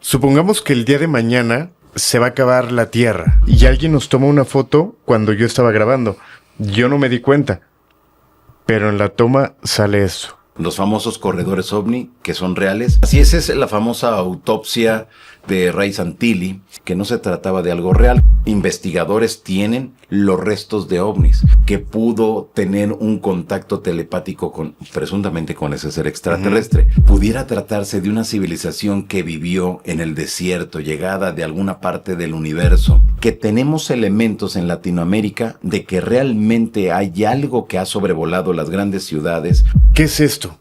Supongamos que el día de mañana se va a acabar la Tierra y alguien nos toma una foto cuando yo estaba grabando. Yo no me di cuenta, pero en la toma sale eso. Los famosos corredores ovni, que son reales. Así es la famosa autopsia de Ray Santilli, que no se trataba de algo real. Investigadores tienen los restos de ovnis, que pudo tener un contacto telepático presuntamente con ese ser extraterrestre. Pudiera tratarse de una civilización que vivió en el desierto, llegada de alguna parte del universo, que tenemos elementos en Latinoamérica de que realmente hay algo que ha sobrevolado las grandes ciudades. ¿Qué es esto?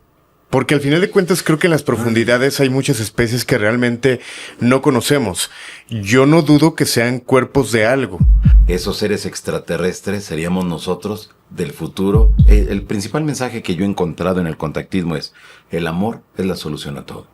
Porque al final de cuentas creo que en las profundidades hay muchas especies que realmente no conocemos. Yo no dudo que sean cuerpos de algo. Esos seres extraterrestres seríamos nosotros del futuro. El principal mensaje que yo he encontrado en el contactismo es: el amor es la solución a todo.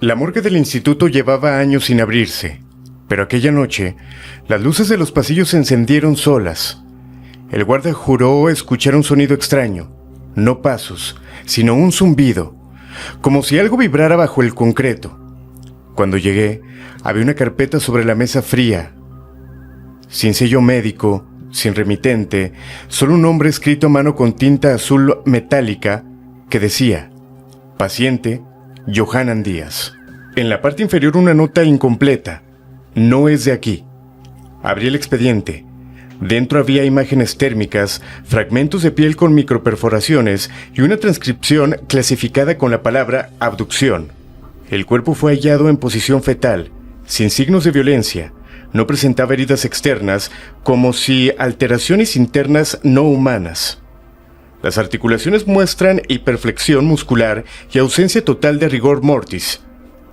La morgue del instituto llevaba años sin abrirse, pero aquella noche las luces de los pasillos se encendieron solas. El guardia juró escuchar un sonido extraño, no pasos, sino un zumbido, como si algo vibrara bajo el concreto. Cuando llegué, había una carpeta sobre la mesa fría, sin sello médico, sin remitente, solo un nombre escrito a mano con tinta azul metálica que decía: paciente Johanan Díaz. En la parte inferior una nota incompleta: no es de aquí. Abrí el expediente. Dentro había imágenes térmicas, fragmentos de piel con microperforaciones y una transcripción clasificada con la palabra abducción. El cuerpo fue hallado en posición fetal, sin signos de violencia. No presentaba heridas externas, como si alteraciones internas no humanas. Las articulaciones muestran hiperflexión muscular y ausencia total de rigor mortis.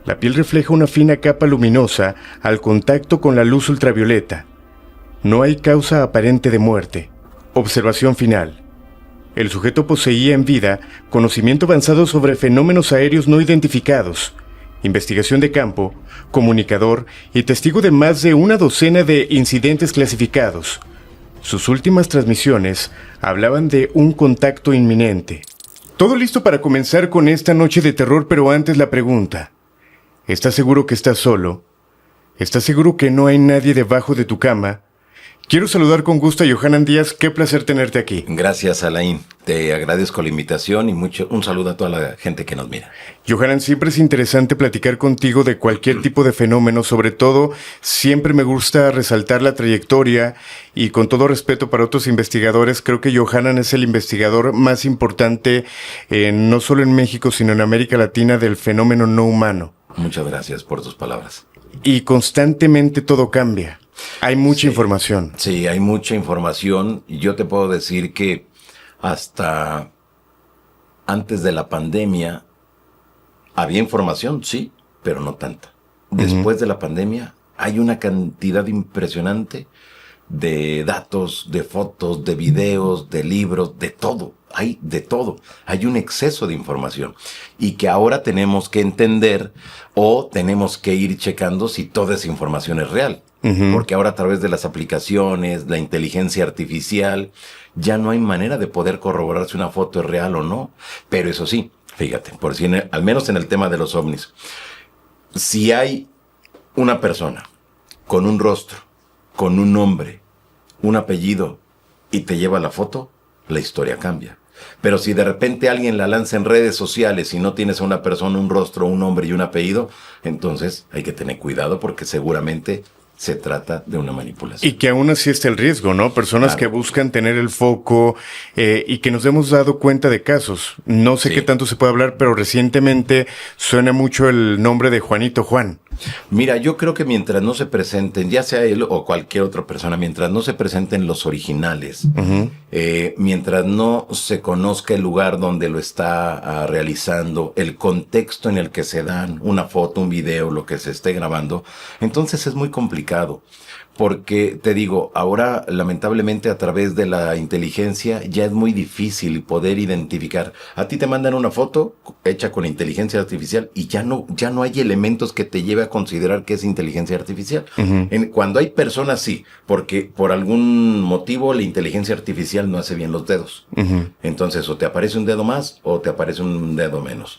La piel refleja una fina capa luminosa al contacto con la luz ultravioleta. No hay causa aparente de muerte. Observación final. El sujeto poseía en vida conocimiento avanzado sobre fenómenos aéreos no identificados, investigación de campo, comunicador y testigo de más de una docena de incidentes clasificados. Sus últimas transmisiones hablaban de un contacto inminente. Todo listo para comenzar con esta noche de terror, pero antes la pregunta: ¿estás seguro que estás solo? ¿Estás seguro que no hay nadie debajo de tu cama? Quiero saludar con gusto a Johanan Díaz. Qué placer tenerte aquí. Gracias, Alain. Te agradezco la invitación y un saludo a toda la gente que nos mira. Johanan, siempre es interesante platicar contigo de cualquier tipo de fenómeno. Sobre todo, siempre me gusta resaltar la trayectoria y, con todo respeto para otros investigadores, creo que Johanan es el investigador más importante, no solo en México, sino en América Latina, del fenómeno no humano. Muchas gracias por tus palabras. Y constantemente todo cambia. Hay mucha información. Sí, hay mucha información. Y yo te puedo decir que hasta antes de la pandemia había información, sí, pero no tanta. Después de la pandemia hay una cantidad impresionante de datos, de fotos, de videos, de libros, de todo. Hay de todo. Hay un exceso de información. Y que ahora tenemos que entender o tenemos que ir checando si toda esa información es real. Porque ahora, a través de las aplicaciones, la inteligencia artificial, ya no hay manera de poder corroborar si una foto es real o no. Pero eso sí, fíjate, por si al menos en el tema de los ovnis, si hay una persona con un rostro, con un nombre, un apellido y te lleva la foto, la historia cambia. Pero si de repente alguien la lanza en redes sociales y no tienes a una persona, un rostro, un nombre y un apellido, entonces hay que tener cuidado, porque seguramente se trata de una manipulación. Y que aún así está el riesgo, ¿no? Personas que buscan tener el foco y que nos hemos dado cuenta de casos. No sé qué tanto se puede hablar, pero recientemente suena mucho el nombre de Juanito Juan. Mira, yo creo que mientras no se presenten, ya sea él o cualquier otra persona, mientras no se presenten los originales, mientras no se conozca el lugar donde lo está realizando, el contexto en el que se dan una foto, un video, lo que se esté grabando, entonces es muy complicado. porque te digo, ahora lamentablemente a través de la inteligencia ya es muy difícil poder identificar. A ti te mandan una foto hecha con inteligencia artificial y ya no hay elementos que te lleve a considerar que es inteligencia artificial. Cuando hay personas, sí, porque por algún motivo la inteligencia artificial no hace bien los dedos. Entonces, o te aparece un dedo más o te aparece un dedo menos.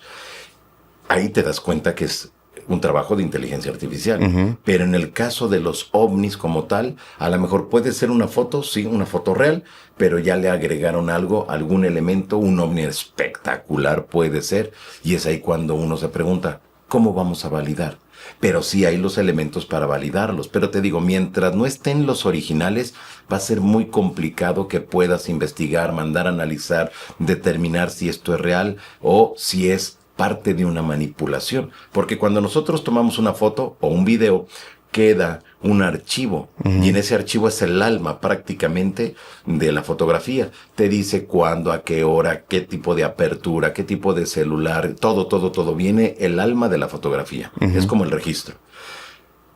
Ahí te das cuenta que es un trabajo de inteligencia artificial. Pero en el caso de los ovnis como tal, a lo mejor puede ser una foto, sí, una foto real, pero ya le agregaron algo, algún elemento, un ovni espectacular puede ser, y es ahí cuando uno se pregunta, ¿cómo vamos a validar? Pero sí hay los elementos para validarlos. Pero te digo, mientras no estén los originales, va a ser muy complicado que puedas investigar, mandar a analizar, determinar si esto es real o si es parte de una manipulación. Porque cuando nosotros tomamos una foto o un video, queda un archivo. Y en ese archivo es el alma prácticamente de la fotografía. Te dice cuándo, a qué hora, qué tipo de apertura, qué tipo de celular, todo. Viene el alma de la fotografía. Es como el registro.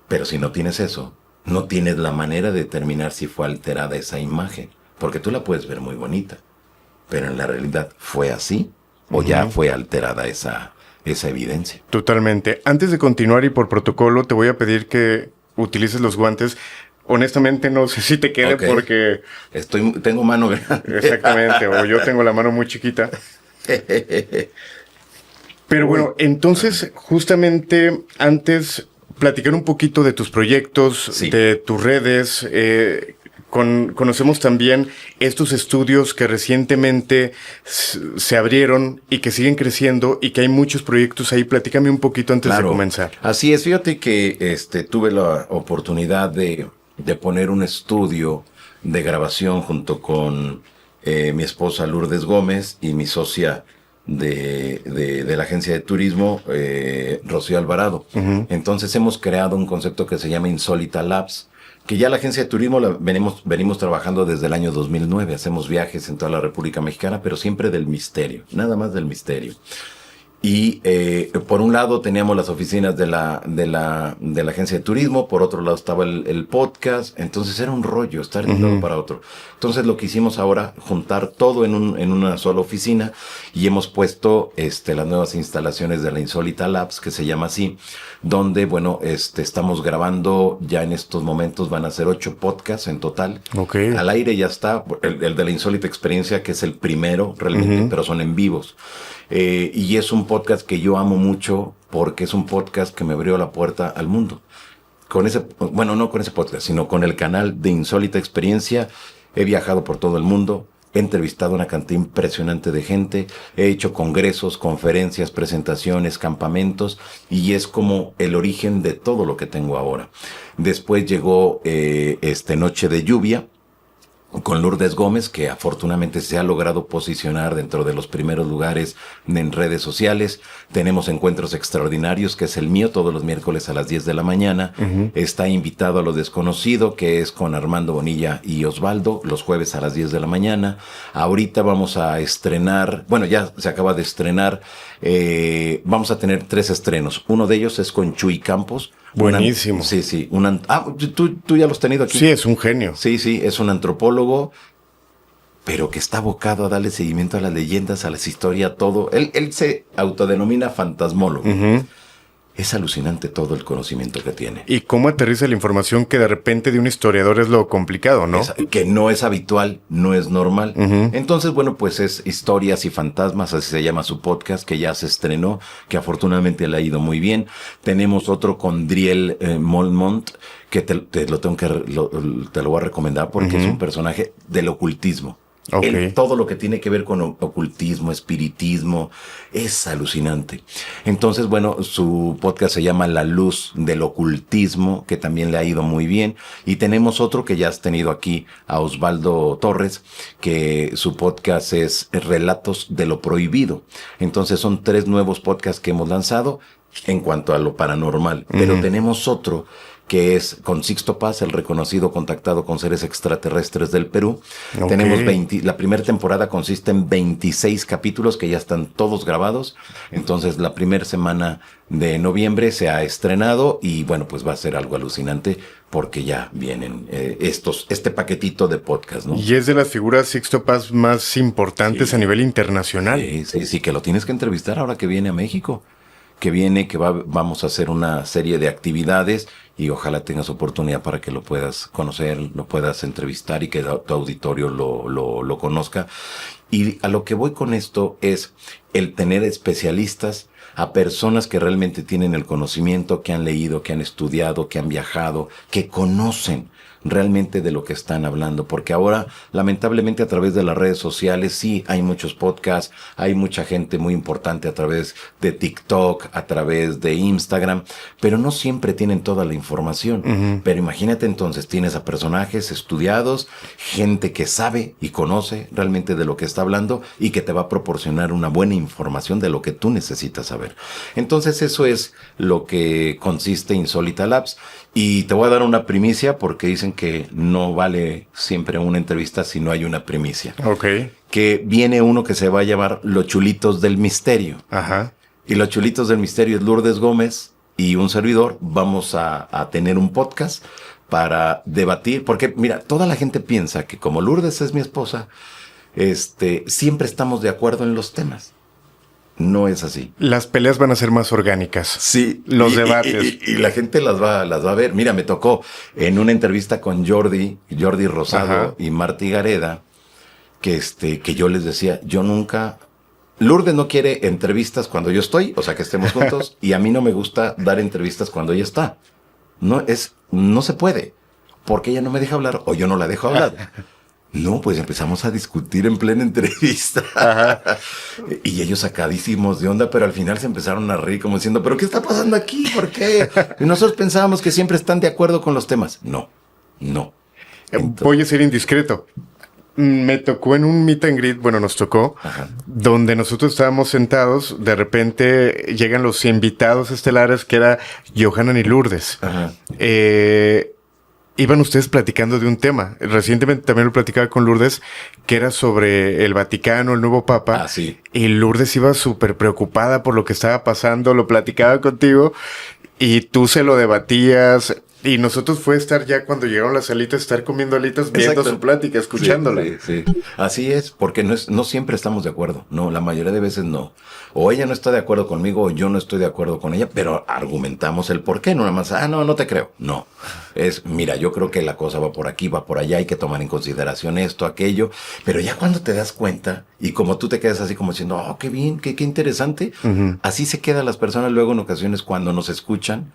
Pero si no tienes eso, no tienes la manera de determinar si fue alterada esa imagen. Porque tú la puedes ver muy bonita. Pero en la realidad, ¿fue así? ¿O ya fue alterada esa evidencia? Totalmente. Antes de continuar y por protocolo, te voy a pedir que utilices los guantes. Honestamente no sé si te quede porque... Tengo mano grande. Exactamente, o yo tengo la mano muy chiquita. Pero bueno, entonces, justamente antes, platicar un poquito de tus proyectos, sí, de tus redes. Conocemos también estos estudios que recientemente se abrieron y que siguen creciendo y que hay muchos proyectos ahí. Platícame un poquito antes de comenzar. Así es, fíjate que tuve la oportunidad de poner un estudio de grabación junto con mi esposa Lourdes Gómez y mi socia de la agencia de turismo, Rocío Alvarado. Entonces hemos creado un concepto que se llama Insólita Labs, que ya la agencia de turismo venimos trabajando desde el año 2009. Hacemos viajes en toda la República Mexicana, pero siempre del misterio, nada más del misterio. Y por un lado teníamos las oficinas de la agencia de turismo, por otro lado estaba el podcast, entonces era un rollo estar de un lado para otro. Entonces lo que hicimos ahora, juntar todo en una sola oficina, y hemos puesto las nuevas instalaciones de la Insólita Labs, que se llama así, donde, bueno, estamos grabando, ya en estos momentos van a ser 8 podcasts en total. Al aire ya está, el de la Insólita Experiencia, que es el primero realmente, pero son en vivos. Y es un podcast que yo amo mucho porque es un podcast que me abrió la puerta al mundo. No con ese podcast, sino con el canal de Insólita Experiencia. He viajado por todo el mundo, he entrevistado una cantidad impresionante de gente, he hecho congresos, conferencias, presentaciones, campamentos, y es como el origen de todo lo que tengo ahora. Después llegó Noche de Lluvia, con Lourdes Gómez, que afortunadamente se ha logrado posicionar dentro de los primeros lugares en redes sociales. Tenemos Encuentros Extraordinarios, que es el mío, todos los miércoles a las 10 de la mañana. Está Invitado a lo Desconocido, que es con Armando Bonilla y Osvaldo, los jueves a las 10 de la mañana. Ahorita vamos a estrenar, bueno, ya se acaba de estrenar, vamos a tener 3 estrenos. Uno de ellos es con Chuy Campos. Buenísimo. Sí. Tú ya lo has tenido aquí. Sí, es un genio. Sí, es un antropólogo, pero que está abocado a darle seguimiento a las leyendas, a las historias, todo. Él se autodenomina fantasmólogo. Es alucinante todo el conocimiento que tiene. Y cómo aterriza la información que de repente de un historiador es lo complicado, ¿no? Que no es habitual, no es normal. Entonces, bueno, pues es Historias y Fantasmas, así se llama su podcast, que ya se estrenó, que afortunadamente le ha ido muy bien. Tenemos otro con Driel Molmont, que te lo voy a recomendar porque es un personaje del ocultismo. Todo lo que tiene que ver con ocultismo, espiritismo, es alucinante. Entonces, bueno, su podcast se llama La Luz del Ocultismo, que también le ha ido muy bien. Y tenemos otro que ya has tenido aquí, a Osvaldo Torres, que su podcast es Relatos de lo Prohibido. Entonces son 3 nuevos podcasts que hemos lanzado en cuanto a lo paranormal. Pero tenemos otro que es con Sixto Paz, el reconocido contactado con seres extraterrestres del Perú. Ok. Tenemos la primera temporada consiste en 26 capítulos que ya están todos grabados. Entonces, la primera semana de noviembre se ha estrenado y bueno, pues va a ser algo alucinante porque ya vienen este paquetito de podcast, ¿no? Y es de las figuras Sixto Paz más importantes a nivel internacional. Sí, que lo tienes que entrevistar ahora que viene a México. Vamos a hacer una serie de actividades y ojalá tengas oportunidad para que lo puedas conocer, lo puedas entrevistar y que tu auditorio lo conozca. Y a lo que voy con esto es el tener especialistas, a personas que realmente tienen el conocimiento, que han leído, que han estudiado, que han viajado, que conocen realmente de lo que están hablando, porque ahora lamentablemente a través de las redes sociales sí hay muchos podcasts, hay mucha gente muy importante a través de TikTok, a través de Instagram, pero no siempre tienen toda la información. Pero imagínate entonces, tienes a personajes estudiados, gente que sabe y conoce realmente de lo que está hablando y que te va a proporcionar una buena información de lo que tú necesitas saber. Entonces eso es lo que consiste Insólita Labs. Y te voy a dar una primicia porque dicen que no vale siempre una entrevista si no hay una primicia. Ok. Que viene uno que se va a llamar Los Chulitos del Misterio. Ajá. Y Los Chulitos del Misterio es Lourdes Gómez y un servidor. Vamos a tener un podcast para debatir. Porque, mira, toda la gente piensa que como Lourdes es mi esposa, siempre estamos de acuerdo en los temas. No es así. Las peleas van a ser más orgánicas. Sí. Los debates. Y la gente las va a ver. Mira, me tocó en una entrevista con Jordi Rosado Ajá. y Martí Gareda, que yo les decía, yo nunca... Lourdes no quiere entrevistas cuando yo estoy, o sea, que estemos juntos, y a mí no me gusta dar entrevistas cuando ella está. No se puede, porque ella no me deja hablar o yo no la dejo hablar. No, pues empezamos a discutir en plena entrevista. Ajá. Y ellos sacadísimos de onda, pero al final se empezaron a reír como diciendo, ¿pero qué está pasando aquí? ¿Por qué? Y nosotros pensábamos que siempre están de acuerdo con los temas. No. Voy a ser indiscreto. Me tocó en un meet and greet, bueno, nos tocó, Ajá. donde nosotros estábamos sentados, de repente llegan los invitados estelares que era Johanan y Lourdes. Ajá. Iban ustedes platicando de un tema. Recientemente también lo platicaba con Lourdes, que era sobre el Vaticano, el nuevo Papa. Ah, sí. Y Lourdes iba súper preocupada por lo que estaba pasando, lo platicaba contigo y tú se lo debatías. Y nosotros fue estar ya cuando llegaron las alitas, estar comiendo alitas, viendo Exacto. su plática, escuchándola. Sí. Así es, porque no siempre estamos de acuerdo. No, la mayoría de veces no. O ella no está de acuerdo conmigo o yo no estoy de acuerdo con ella, pero argumentamos el por qué. No nada más, no te creo. No. Mira, yo creo que la cosa va por aquí, va por allá, hay que tomar en consideración esto, aquello. Pero ya cuando te das cuenta y como tú te quedas así como diciendo, oh, qué bien, qué interesante. Uh-huh. Así se quedan las personas luego en ocasiones cuando nos escuchan.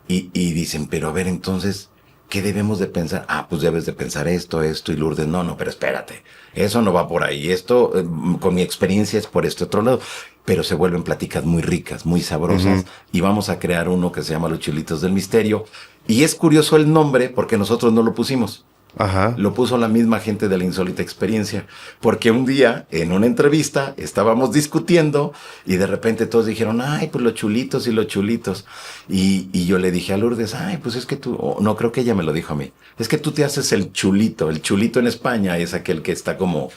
Y dicen, pero a ver, entonces, ¿qué debemos de pensar? Pues debes de pensar esto, y Lourdes, no, pero espérate, eso no va por ahí, esto, con mi experiencia es por este otro lado, pero se vuelven pláticas muy ricas, muy sabrosas, y vamos a crear uno que se llama Los Chulitos del Misterio, y es curioso el nombre porque nosotros no lo pusimos. Ajá. Lo puso la misma gente de la Insólita Experiencia, porque un día en una entrevista estábamos discutiendo y de repente todos dijeron, ay, pues los chulitos y los chulitos. Y yo le dije a Lourdes, ay, pues es que tú, no, creo que ella me lo dijo a mí, es que tú te haces el chulito en España es aquel que está como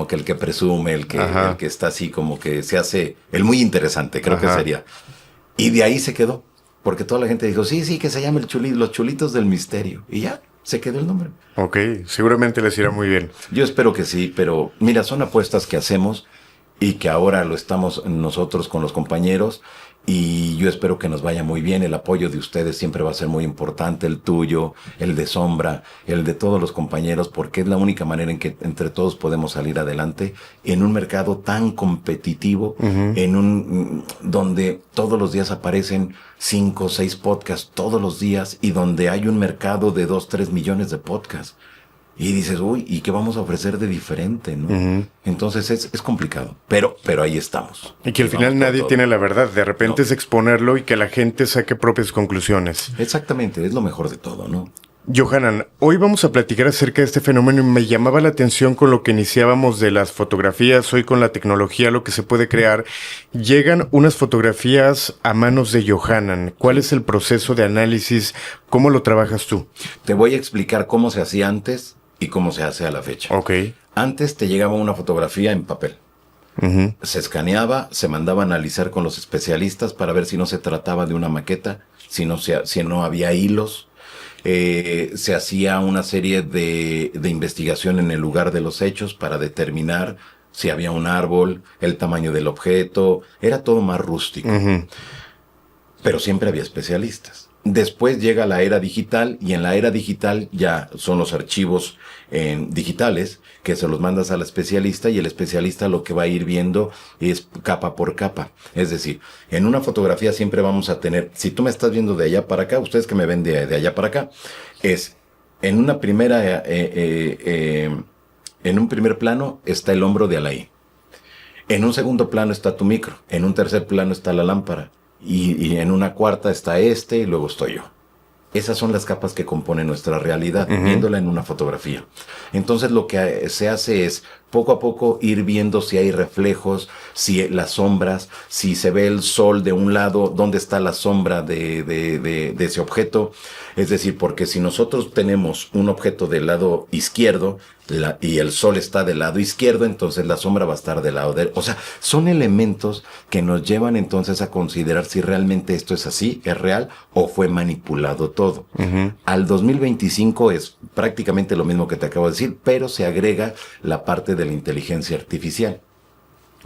que el que presume, el que está así como que se hace el muy interesante, creo que sería. Y de ahí se quedó, porque toda la gente dijo, sí, que se llama Los Chulitos del Misterio, y ya. Se quedó el nombre. Ok, seguramente les irá muy bien. Yo espero que sí, pero mira, son apuestas que hacemos y que ahora lo estamos nosotros con los compañeros y yo espero que nos vaya muy bien. El apoyo de ustedes siempre va a ser muy importante, el tuyo, el de Sombra, el de todos los compañeros, porque es la única manera en que entre todos podemos salir adelante en un mercado tan competitivo, donde todos los días aparecen 5 o 6 podcasts todos los días y donde hay un mercado de 2-3 millones de podcasts. Y dices, uy, ¿y qué vamos a ofrecer de diferente, no? Entonces es complicado, pero ahí estamos. Y que al final nadie tiene la verdad. De repente es exponerlo y que la gente saque propias conclusiones. Exactamente, es lo mejor de todo, ¿no? Johanan, hoy vamos a platicar acerca de este fenómeno y me llamaba la atención con lo que iniciábamos de las fotografías. Hoy con la tecnología, lo que se puede crear, llegan unas fotografías a manos de Johanan. ¿Cuál es el proceso de análisis? ¿Cómo lo trabajas tú? Te voy a explicar cómo se hacía antes y cómo se hace a la fecha. Ok. Antes te llegaba una fotografía en papel. Uh-huh. Se escaneaba, se mandaba a analizar con los especialistas para ver si no se trataba de una maqueta, si no había hilos. Se hacía una serie de investigación en el lugar de los hechos para determinar si había un árbol, el tamaño del objeto. Era todo más rústico. Uh-huh. Pero siempre había especialistas. Después llega la era digital y en la era digital ya son los archivos digitales que se los mandas al especialista y el especialista lo que va a ir viendo es capa por capa. Es decir, en una fotografía siempre vamos a tener, si tú me estás viendo de allá para acá, ustedes que me ven de allá para acá, es en una primera, en un primer plano está el hombro de Alain. En un segundo plano está tu micro. En un tercer plano está la lámpara. Y en una cuarta está y luego estoy yo. Esas son las capas que componen nuestra realidad, viéndola en una fotografía. Entonces lo que se hace es poco a poco ir viendo si hay reflejos, si las sombras, si se ve el sol de un lado, dónde está la sombra de ese objeto. Es decir, porque si nosotros tenemos un objeto del lado izquierdo y el sol está del lado izquierdo, entonces la sombra va a estar del lado O sea, son elementos que nos llevan entonces a considerar si realmente esto es así, es real o fue manipulado todo. Uh-huh. Al 2025 es prácticamente lo mismo que te acabo de decir, pero se agrega la parte de la inteligencia artificial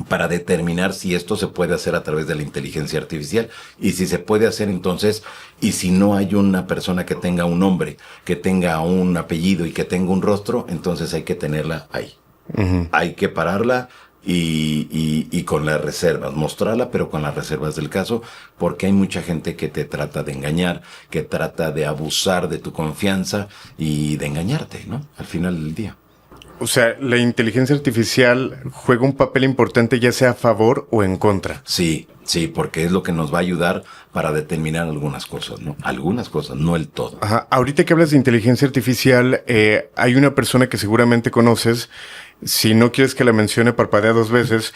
para determinar si esto se puede hacer a través de la inteligencia artificial y si se puede hacer entonces, y si no hay una persona que tenga un nombre, que tenga un apellido y que tenga un rostro, entonces hay que tenerla ahí. Uh-huh. Hay que pararla y con las reservas, mostrarla pero con las reservas del caso, porque hay mucha gente que te trata de engañar, que trata de abusar de tu confianza y de engañarte, ¿no? Al final del día. O sea, la inteligencia artificial juega un papel importante ya sea a favor o en contra. Sí, porque es lo que nos va a ayudar para determinar algunas cosas, ¿no? Algunas cosas, no el todo. Ajá. Ahorita que hablas de inteligencia artificial, hay una persona que seguramente conoces. Si no quieres que la mencione, parpadea 2 veces.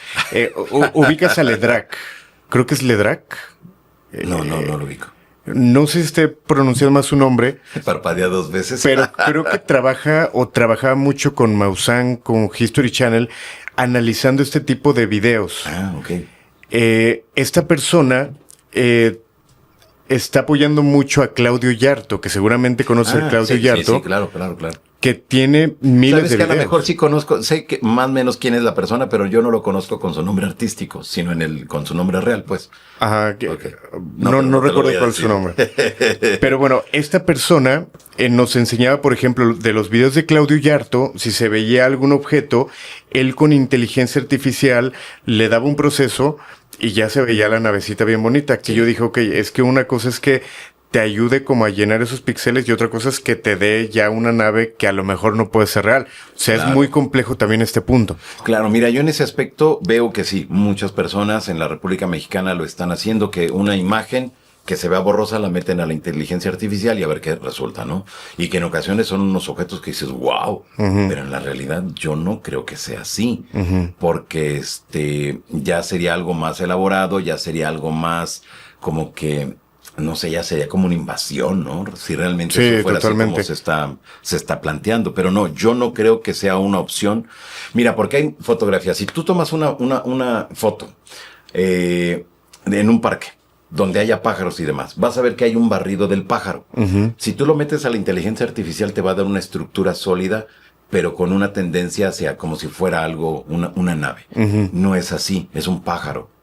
Ubicas a Ledrak. Creo que es Ledrak. No lo ubico. No sé si esté pronunciando más su nombre. Parpadea 2 veces. Pero creo que trabajaba mucho con Maussan, con History Channel, analizando este tipo de videos. Ah, ok. Esta persona está apoyando mucho a Claudio Yarto, que seguramente conoce a Claudio Yarto. Sí, claro. Que tiene miles de videos. Sabes que a lo mejor sí conozco, sé que más o menos quién es la persona, pero yo no lo conozco con su nombre artístico, sino con su nombre real, pues. Ajá, okay. No recuerdo cuál es su nombre. Pero bueno, esta persona nos enseñaba, por ejemplo, de los videos de Claudio Yarto, si se veía algún objeto, él con inteligencia artificial le daba un proceso y ya se veía la navecita bien bonita. Que yo dije, ok, es que una cosa es que te ayude como a llenar esos píxeles y otra cosa es que te dé ya una nave que a lo mejor no puede ser real. O sea, claro. Es muy complejo también este punto. Claro, mira, yo en ese aspecto veo que sí, muchas personas en la República Mexicana lo están haciendo, que una imagen que se vea borrosa la meten a la inteligencia artificial y a ver qué resulta, ¿no? Y que en ocasiones son unos objetos que dices, wow, pero en la realidad yo no creo que sea así, porque ya sería algo más elaborado, ya sería algo más como que no sé, ya sería como una invasión, ¿no? Si realmente eso fuera totalmente así como se está planteando. Pero no, yo no creo que sea una opción. Mira, porque hay fotografías. Si tú tomas una foto en un parque donde haya pájaros y demás, vas a ver que hay un barrido del pájaro. Si tú lo metes a la inteligencia artificial, te va a dar una estructura sólida, pero con una tendencia hacia como si fuera algo, una nave. No es así, es un pájaro.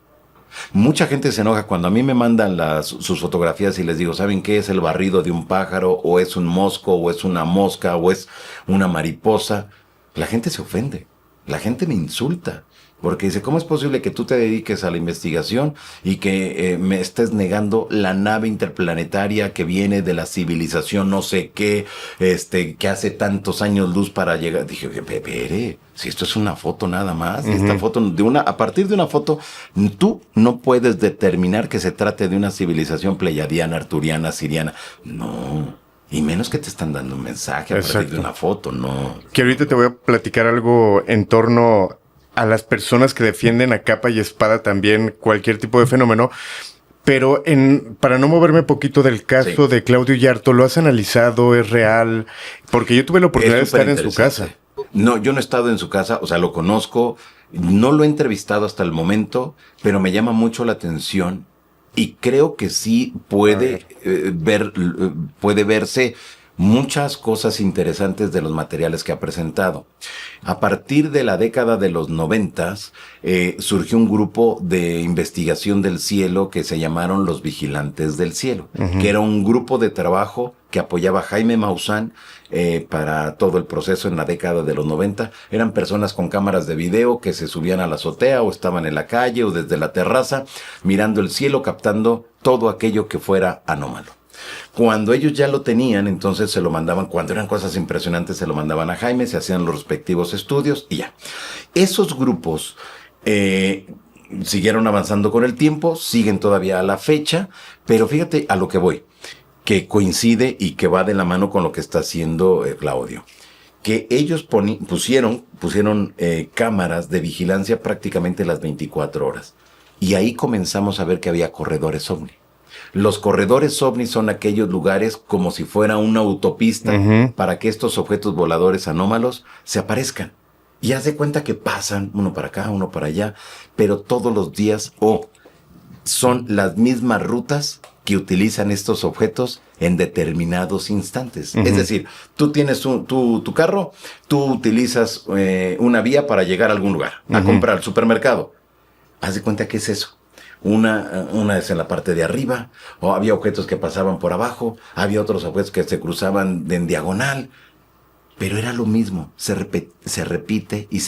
Mucha gente se enoja cuando a mí me mandan sus fotografías y les digo, ¿saben qué? Es el barrido de un pájaro, o es un mosco, o es una mosca, o es una mariposa. La gente se ofende, la gente me insulta, porque dice, ¿cómo es posible que tú te dediques a la investigación y que me estés negando la nave interplanetaria que viene de la civilización no sé qué, que hace tantos años luz para llegar? Dije, espere, si esto es una foto nada más, esta foto a partir de una foto, tú no puedes determinar que se trate de una civilización pleyadiana, arturiana, siriana. No. Y menos que te están dando un mensaje a partir de una foto, ¿no? Que ahorita te voy a platicar algo en torno a las personas que defienden a capa y espada también cualquier tipo de fenómeno. Pero para no moverme poquito del caso de Claudio Yarto, ¿lo has analizado? ¿Es real? Porque yo tuve la oportunidad de estar en su casa. No, yo no he estado en su casa, o sea, lo conozco, no lo he entrevistado hasta el momento, pero me llama mucho la atención y creo que sí puede puede verse muchas cosas interesantes de los materiales que ha presentado. A partir de la década de los 90, surgió un grupo de investigación del cielo que se llamaron los Vigilantes del Cielo, que era un grupo de trabajo que apoyaba a Jaime Maussan para todo el proceso en la década de los 90. Eran personas con cámaras de video que se subían a la azotea o estaban en la calle o desde la terraza mirando el cielo, captando todo aquello que fuera anómalo. Cuando ellos ya lo tenían, entonces se lo mandaban, cuando eran cosas impresionantes, se lo mandaban a Jaime, se hacían los respectivos estudios y ya. Esos grupos siguieron avanzando con el tiempo, siguen todavía a la fecha, pero fíjate a lo que voy, que coincide y que va de la mano con lo que está haciendo Claudio. Que ellos pusieron cámaras de vigilancia prácticamente las 24 horas. Y ahí comenzamos a ver que había corredores ovni. Los corredores ovni son aquellos lugares como si fuera una autopista para que estos objetos voladores anómalos se aparezcan. Y haz de cuenta que pasan uno para acá, uno para allá, pero todos los días son las mismas rutas que utilizan estos objetos en determinados instantes. Es decir, tú tienes tu carro, tú utilizas una vía para llegar a algún lugar, a comprar al supermercado. Haz de cuenta que es eso. Una es en la parte de arriba, o había objetos que pasaban por abajo, había otros objetos que se cruzaban en diagonal, pero era lo mismo, se repite y se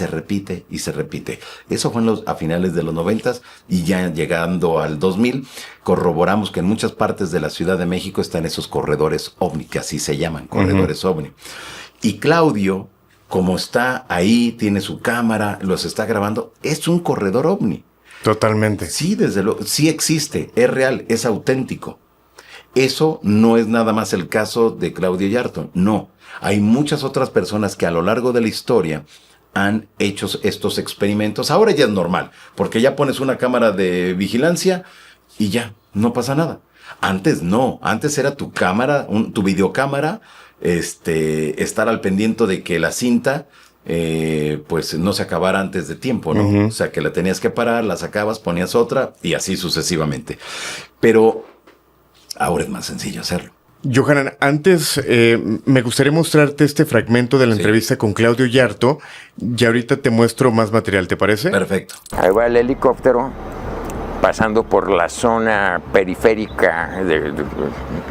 repite y se repite. Eso fue a finales de los 90 y ya llegando al 2000, corroboramos que en muchas partes de la Ciudad de México están esos corredores ovni, que así se llaman, corredores ovni. Y Claudio, como está ahí, tiene su cámara, los está grabando, es un corredor ovni. Totalmente. Sí, desde luego, sí existe, es real, es auténtico. Eso no es nada más el caso de Claudio Yarto, no. Hay muchas otras personas que a lo largo de la historia han hecho estos experimentos. Ahora ya es normal, porque ya pones una cámara de vigilancia y ya, no pasa nada. Antes no, antes era tu cámara, tu videocámara, estar al pendiente de que la cinta pues no se acabara antes de tiempo, ¿no? O sea, que la tenías que parar, la sacabas, ponías otra y así sucesivamente. Pero ahora es más sencillo hacerlo. Johanan, antes me gustaría mostrarte este fragmento de la entrevista con Claudio Yarto y ahorita te muestro más material, ¿te parece? Perfecto. Ahí va el helicóptero pasando por la zona periférica,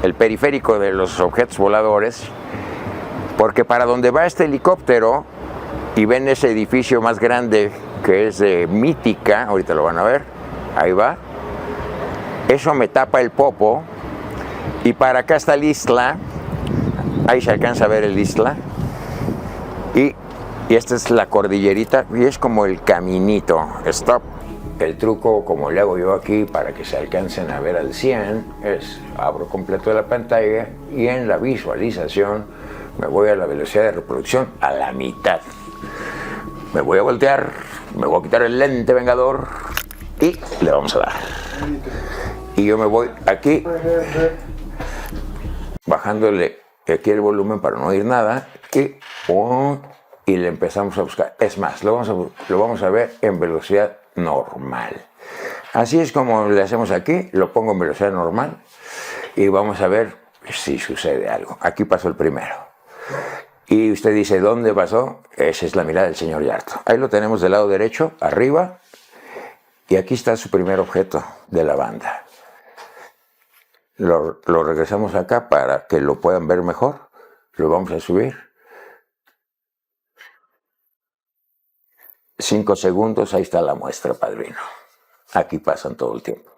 el periférico de los objetos voladores, porque para donde va este helicóptero y ven ese edificio más grande que es de Mítica, ahorita lo van a ver, ahí va, eso me tapa el popo. Y para acá está el Istla, ahí se alcanza a ver el Istla, y esta es la cordillerita, y es como el caminito, stop. El truco, como le hago yo aquí para que se alcancen a ver al 100, es abro completo la pantalla y en la visualización me voy a la velocidad de reproducción a la mitad. Me voy a voltear, me voy a quitar el lente vengador y le vamos a dar. Y yo me voy aquí, bajándole aquí el volumen para no oír nada, y le empezamos a buscar. Es más, lo vamos a ver en velocidad normal. Así es como le hacemos aquí, lo pongo en velocidad normal y vamos a ver si sucede algo. Aquí pasó el primero. Y usted dice, ¿dónde pasó? Esa es la mirada del señor Yarto. Ahí lo tenemos del lado derecho, arriba, y aquí está su primer objeto de la banda. Lo regresamos acá para que lo puedan ver mejor. Lo vamos a subir. 5 segundos, ahí está la muestra, padrino. Aquí pasan todo el tiempo.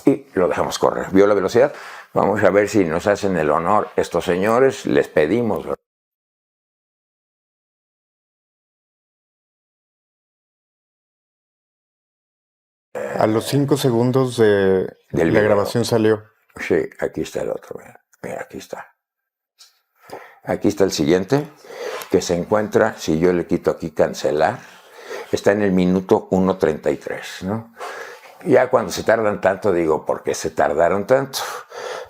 Y lo dejamos correr. ¿Vio la velocidad? Vamos a ver si nos hacen el honor estos señores. Les pedimos. A los 5 segundos de la grabación salió. Sí, aquí está el otro. Mira, aquí está. Aquí está el siguiente, que se encuentra, si yo le quito aquí cancelar, está en el minuto 1:33, ¿no? Ya cuando se tardan tanto, digo, ¿por qué se tardaron tanto?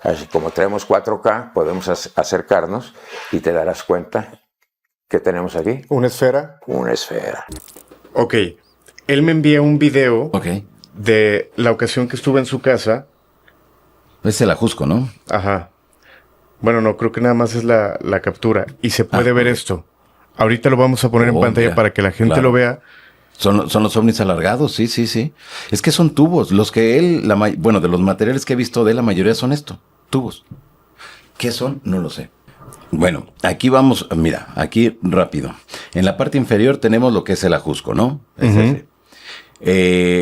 Así como tenemos 4K, podemos acercarnos y te darás cuenta que tenemos aquí. ¿Una esfera? Una esfera. Ok. Él me envía un video Ok. de la ocasión que estuve en su casa. Es el ajusco, ¿no? Ajá. Bueno, no, creo que nada más es la captura. Y se puede ver ok. esto. Ahorita lo vamos a poner en pantalla mira, para que la gente claro. lo vea. Son los ovnis alargados, sí, sí, sí. Es que son tubos. Los que él, bueno, de los materiales que he visto de él, la mayoría son tubos. ¿Qué son? No lo sé. Bueno, aquí vamos, mira, aquí rápido. En la parte inferior tenemos lo que es el ajusco, ¿no? Es ese.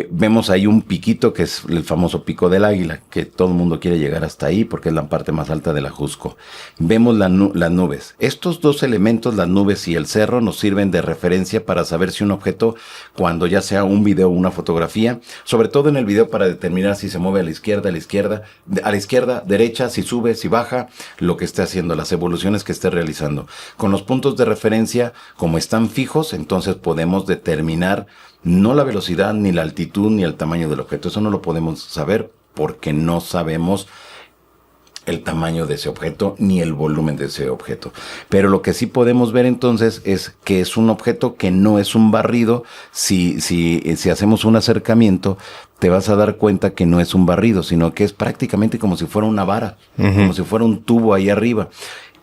Vemos ahí un piquito que es el famoso pico del águila, que todo el mundo quiere llegar hasta ahí porque es la parte más alta del ajusco. Vemos las nubes. Estos dos elementos, las nubes y el cerro, nos sirven de referencia para saber si un objeto, cuando ya sea un video o una fotografía, sobre todo en el video para determinar si se mueve a la izquierda, derecha, si sube, si baja, lo que esté haciendo, las evoluciones que esté realizando. Con los puntos de referencia, como están fijos, entonces podemos determinar no la velocidad, ni la altitud, ni el tamaño del objeto. Eso no lo podemos saber porque no sabemos el tamaño de ese objeto ni el volumen de ese objeto. Pero lo que sí podemos ver entonces es que es un objeto que no es un barrido. Si hacemos un acercamiento, te vas a dar cuenta que no es un barrido, sino que es prácticamente como si fuera una vara, como si fuera un tubo ahí arriba.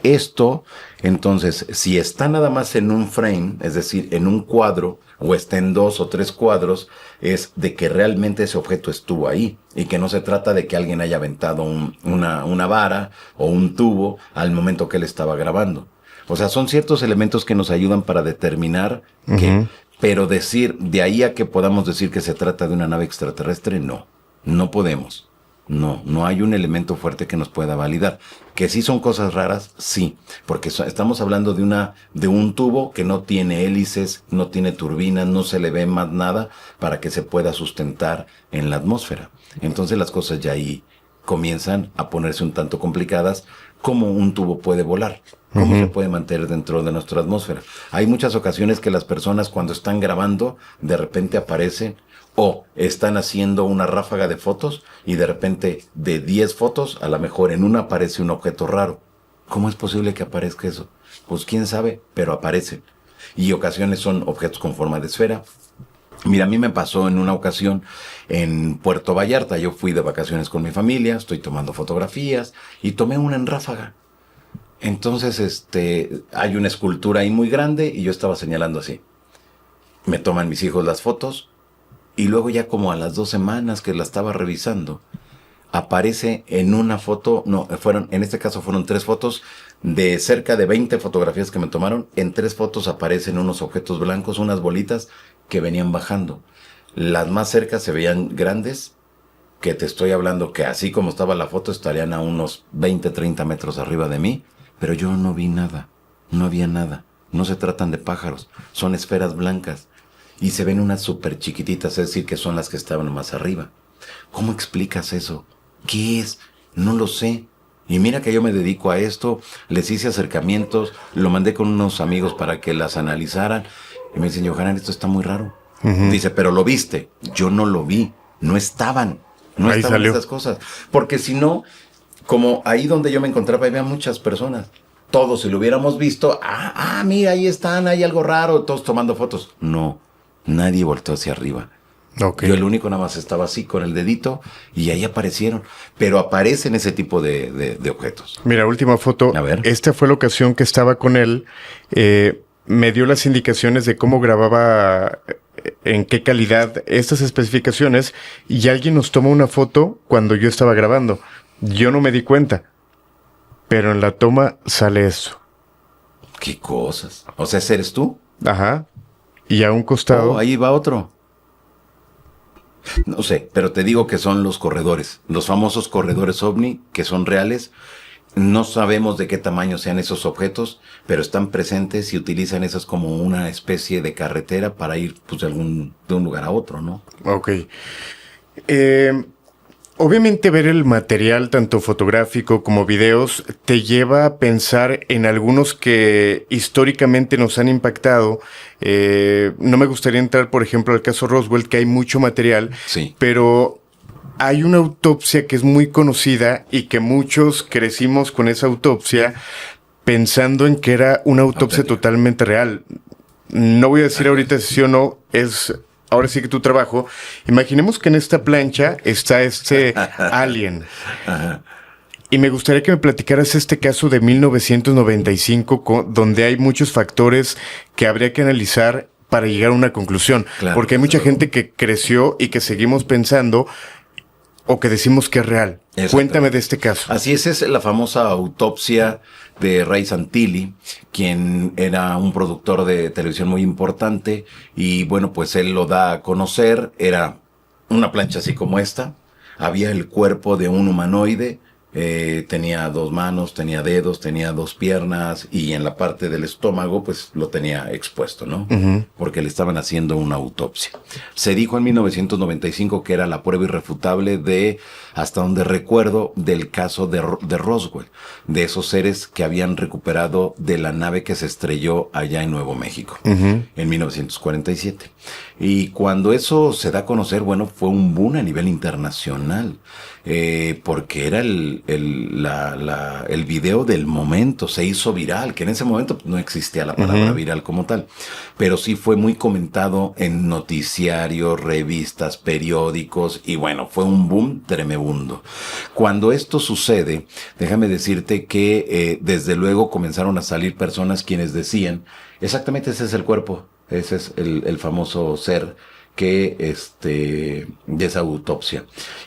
Esto, entonces, si está nada más en un frame, es decir, en un cuadro, o está en 2 o 3 cuadros, es de que realmente ese objeto estuvo ahí, y que no se trata de que alguien haya aventado una vara o un tubo al momento que él estaba grabando. O sea, son ciertos elementos que nos ayudan para determinar que, pero decir, de ahí a que podamos decir que se trata de una nave extraterrestre, no podemos. No hay un elemento fuerte que nos pueda validar. Que sí son cosas raras, sí, porque estamos hablando de un tubo que no tiene hélices, no tiene turbinas, no se le ve más nada para que se pueda sustentar en la atmósfera. Entonces las cosas ya ahí comienzan a ponerse un tanto complicadas. ¿Cómo un tubo puede volar? ¿Cómo se puede mantener dentro de nuestra atmósfera? Hay muchas ocasiones que las personas cuando están grabando, de repente aparecen o están haciendo una ráfaga de fotos y de repente de 10 fotos, a lo mejor en una aparece un objeto raro. ¿Cómo es posible que aparezca eso? Pues quién sabe, pero aparecen. Y ocasiones son objetos con forma de esfera. Mira, a mí me pasó en una ocasión en Puerto Vallarta. Yo fui de vacaciones con mi familia, estoy tomando fotografías y tomé una en ráfaga. Entonces, hay una escultura ahí muy grande y yo estaba señalando así. Me toman mis hijos las fotos y luego ya como a las 2 semanas que la estaba revisando, aparece en una foto, en este caso fueron 3 fotos, de cerca de 20 fotografías que me tomaron, en 3 fotos aparecen unos objetos blancos, unas bolitas que venían bajando. Las más cerca se veían grandes, que te estoy hablando que así como estaba la foto estarían a unos 20, 30 metros arriba de mí, pero yo no vi nada, no había nada. No se tratan de pájaros, son esferas blancas y se ven unas súper chiquititas, es decir, que son las que estaban más arriba. ¿Cómo explicas eso? ¿Qué es? No lo sé. Y mira que yo me dedico a esto, les hice acercamientos, lo mandé con unos amigos para que las analizaran y me dicen, Johanan, esto está muy raro. Dice, pero lo viste. Yo no lo vi, no estaban esas cosas. Porque si no, como ahí donde yo me encontraba había muchas personas. Todos, si lo hubiéramos visto, mira, ahí están, hay algo raro, todos tomando fotos. No, nadie volteó hacia arriba. Okay. Yo el único nada más estaba así con el dedito y ahí aparecieron. Pero aparecen ese tipo de objetos. Mira, última foto. A ver. Esta fue la ocasión que estaba con él. Me dio las indicaciones de cómo grababa, en qué calidad, estas especificaciones. Y alguien nos tomó una foto cuando yo estaba grabando. Yo no me di cuenta. Pero en la toma sale eso. ¿Qué cosas? O sea, ¿ese eres tú? Ajá. Y a un costado. Ahí va otro. No sé, pero te digo que son los corredores. Los famosos corredores OVNI, que son reales. No sabemos de qué tamaño sean esos objetos, pero están presentes y utilizan esas como una especie de carretera para ir pues, de un lugar a otro, ¿no? Ok. Obviamente ver el material, tanto fotográfico como videos, te lleva a pensar en algunos que históricamente nos han impactado. No me gustaría entrar, por ejemplo, al caso Roswell, que hay mucho material, Sí. pero hay una autopsia que es muy conocida y que muchos crecimos con esa autopsia pensando en que era una autopsia Auténtica. totalmente real. No voy a decir ahorita si sí o no, es ahora sí que tu trabajo. Imaginemos que en esta plancha está este alien. Y me gustaría que me platicaras este caso de 1995, donde hay muchos factores que habría que analizar para llegar a una conclusión. Claro, Porque hay desde mucha luego. gente que creció y que seguimos pensando o que decimos que es real. Exactamente. Cuéntame de este caso. Así es la famosa autopsia de Ray Santilli, quien era un productor de televisión muy importante y bueno, pues él lo da a conocer. Era una plancha así como esta, había el cuerpo de un humanoide, tenía 2 manos, tenía dedos, tenía 2 piernas y en la parte del estómago pues lo tenía expuesto, ¿no? Porque le estaban haciendo una autopsia. Se dijo en 1995 que era la prueba irrefutable de, hasta donde recuerdo, del caso de Roswell, de esos seres que habían recuperado de la nave que se estrelló allá en Nuevo México, en 1947. Y cuando eso se da a conocer, bueno, fue un boom a nivel internacional, porque era el video del momento, se hizo viral, que en ese momento no existía la palabra viral como tal, pero sí fue muy comentado en noticiarios, revistas, periódicos, y bueno, fue un boom tremebundo. Cuando esto sucede, déjame decirte que desde luego comenzaron a salir personas quienes decían, exactamente ese es el cuerpo, ese es el famoso ser que de esa autopsia.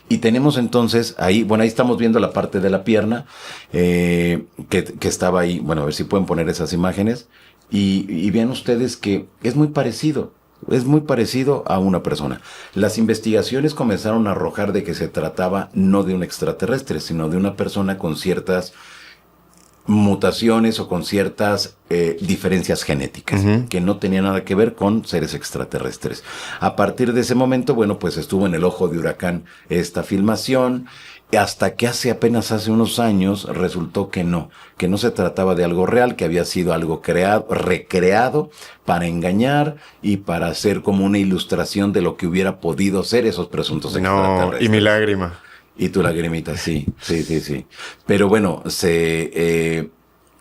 Y tenemos entonces ahí, bueno, ahí estamos viendo la parte de la pierna que estaba ahí. Bueno, a ver si pueden poner esas imágenes y vean ustedes que es muy parecido a una persona. Las investigaciones comenzaron a arrojar de que se trataba no de un extraterrestre, sino de una persona con ciertas mutaciones o con ciertas diferencias genéticas que no tenían nada que ver con seres extraterrestres. A partir de ese momento, bueno, pues estuvo en el ojo de huracán esta filmación, hasta que apenas hace unos años resultó que no se trataba de algo real, que había sido algo recreado para engañar y para hacer como una ilustración de lo que hubiera podido ser esos presuntos extraterrestres. Y mi lágrima. Y tu lagrimita, sí. Pero bueno,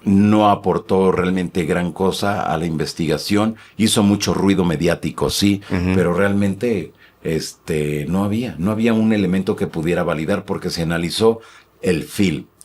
no aportó realmente gran cosa a la investigación. Hizo mucho ruido mediático, sí, pero realmente no había un elemento que pudiera validar porque se analizó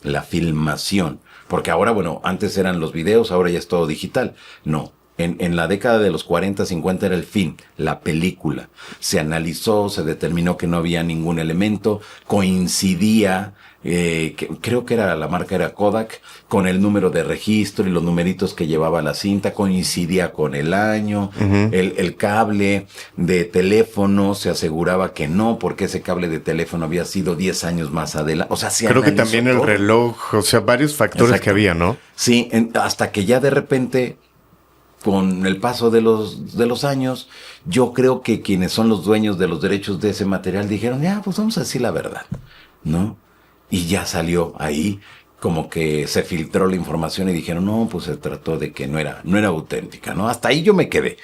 la filmación. Porque ahora, bueno, antes eran los videos, ahora ya es todo digital. No. En la década de los 40, 50 era el film, la película. Se analizó, se determinó que no había ningún elemento, coincidía, creo que la marca era Kodak, con el número de registro y los numeritos que llevaba la cinta, coincidía con el año, el cable de teléfono se aseguraba que no, porque ese cable de teléfono había sido 10 años más adelante. O sea, se creo que analizó también el todo. reloj, o sea, varios factores Exacto. que había, ¿no? Sí, hasta que ya de repente, con el paso de los años, yo creo que quienes son los dueños de los derechos de ese material dijeron, ya, pues vamos a decir la verdad, ¿no? Y ya salió ahí, como que se filtró la información y dijeron, no, pues se trató de que no era auténtica, ¿no? Hasta ahí yo me quedé.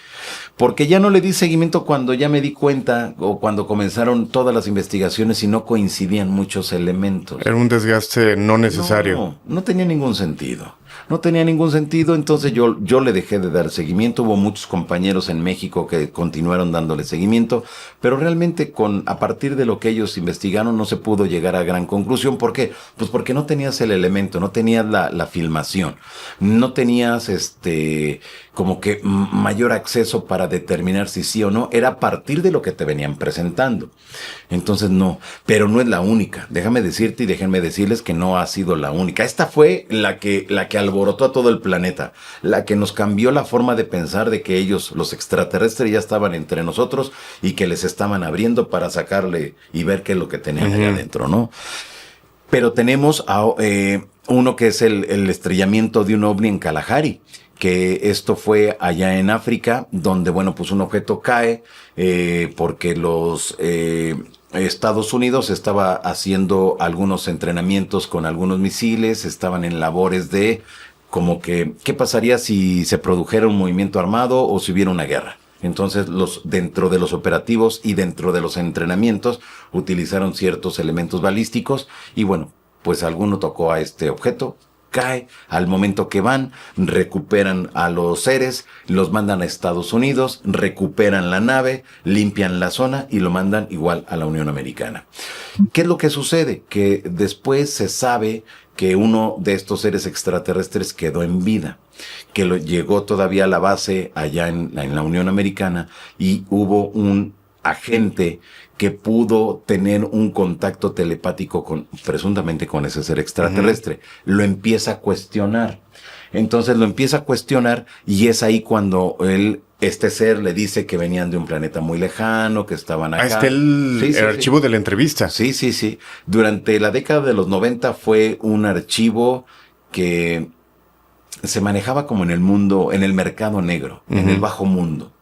Porque ya no le di seguimiento cuando ya me di cuenta, o cuando comenzaron todas las investigaciones y no coincidían muchos elementos. Era un desgaste no necesario. No tenía ningún sentido. No tenía ningún sentido, entonces yo le dejé de dar seguimiento. Hubo muchos compañeros en México que continuaron dándole seguimiento, pero realmente a partir de lo que ellos investigaron no se pudo llegar a gran conclusión. ¿Por qué? Pues porque no tenías el elemento, no tenías la filmación, no tenías como que mayor acceso para determinar si sí o no. Era a partir de lo que te venían presentando. Entonces no, pero no es la única. Déjame decirte y déjenme decirles que no ha sido la única. Esta fue la que alborotó a todo el planeta, la que nos cambió la forma de pensar de que ellos, los extraterrestres, ya estaban entre nosotros y que les estaban abriendo para sacarle y ver qué es lo que tenían allá adentro, ¿no? Pero tenemos uno que es el estrellamiento de un ovni en Kalahari, que esto fue allá en África, donde, bueno, pues un objeto cae porque Estados Unidos estaba haciendo algunos entrenamientos con algunos misiles, estaban en labores de como que, ¿qué pasaría si se produjera un movimiento armado o si hubiera una guerra? Entonces, dentro de los operativos y dentro de los entrenamientos, utilizaron ciertos elementos balísticos y bueno, pues alguno tocó a este objeto, cae, al momento que van, recuperan a los seres, los mandan a Estados Unidos, recuperan la nave, limpian la zona y lo mandan igual a la Unión Americana. ¿Qué es lo que sucede? Que después se sabe que uno de estos seres extraterrestres quedó en vida, que llegó todavía a la base allá en la Unión Americana y hubo un agente que pudo tener un contacto telepático presuntamente con ese ser extraterrestre. Lo empieza a cuestionar. Entonces lo empieza a cuestionar y es ahí cuando este ser le dice que venían de un planeta muy lejano, que estaban acá. Está el archivo de la entrevista. Sí. Durante la década de los 90 fue un archivo que se manejaba como en el mundo, en el mercado negro, en el bajo mundo.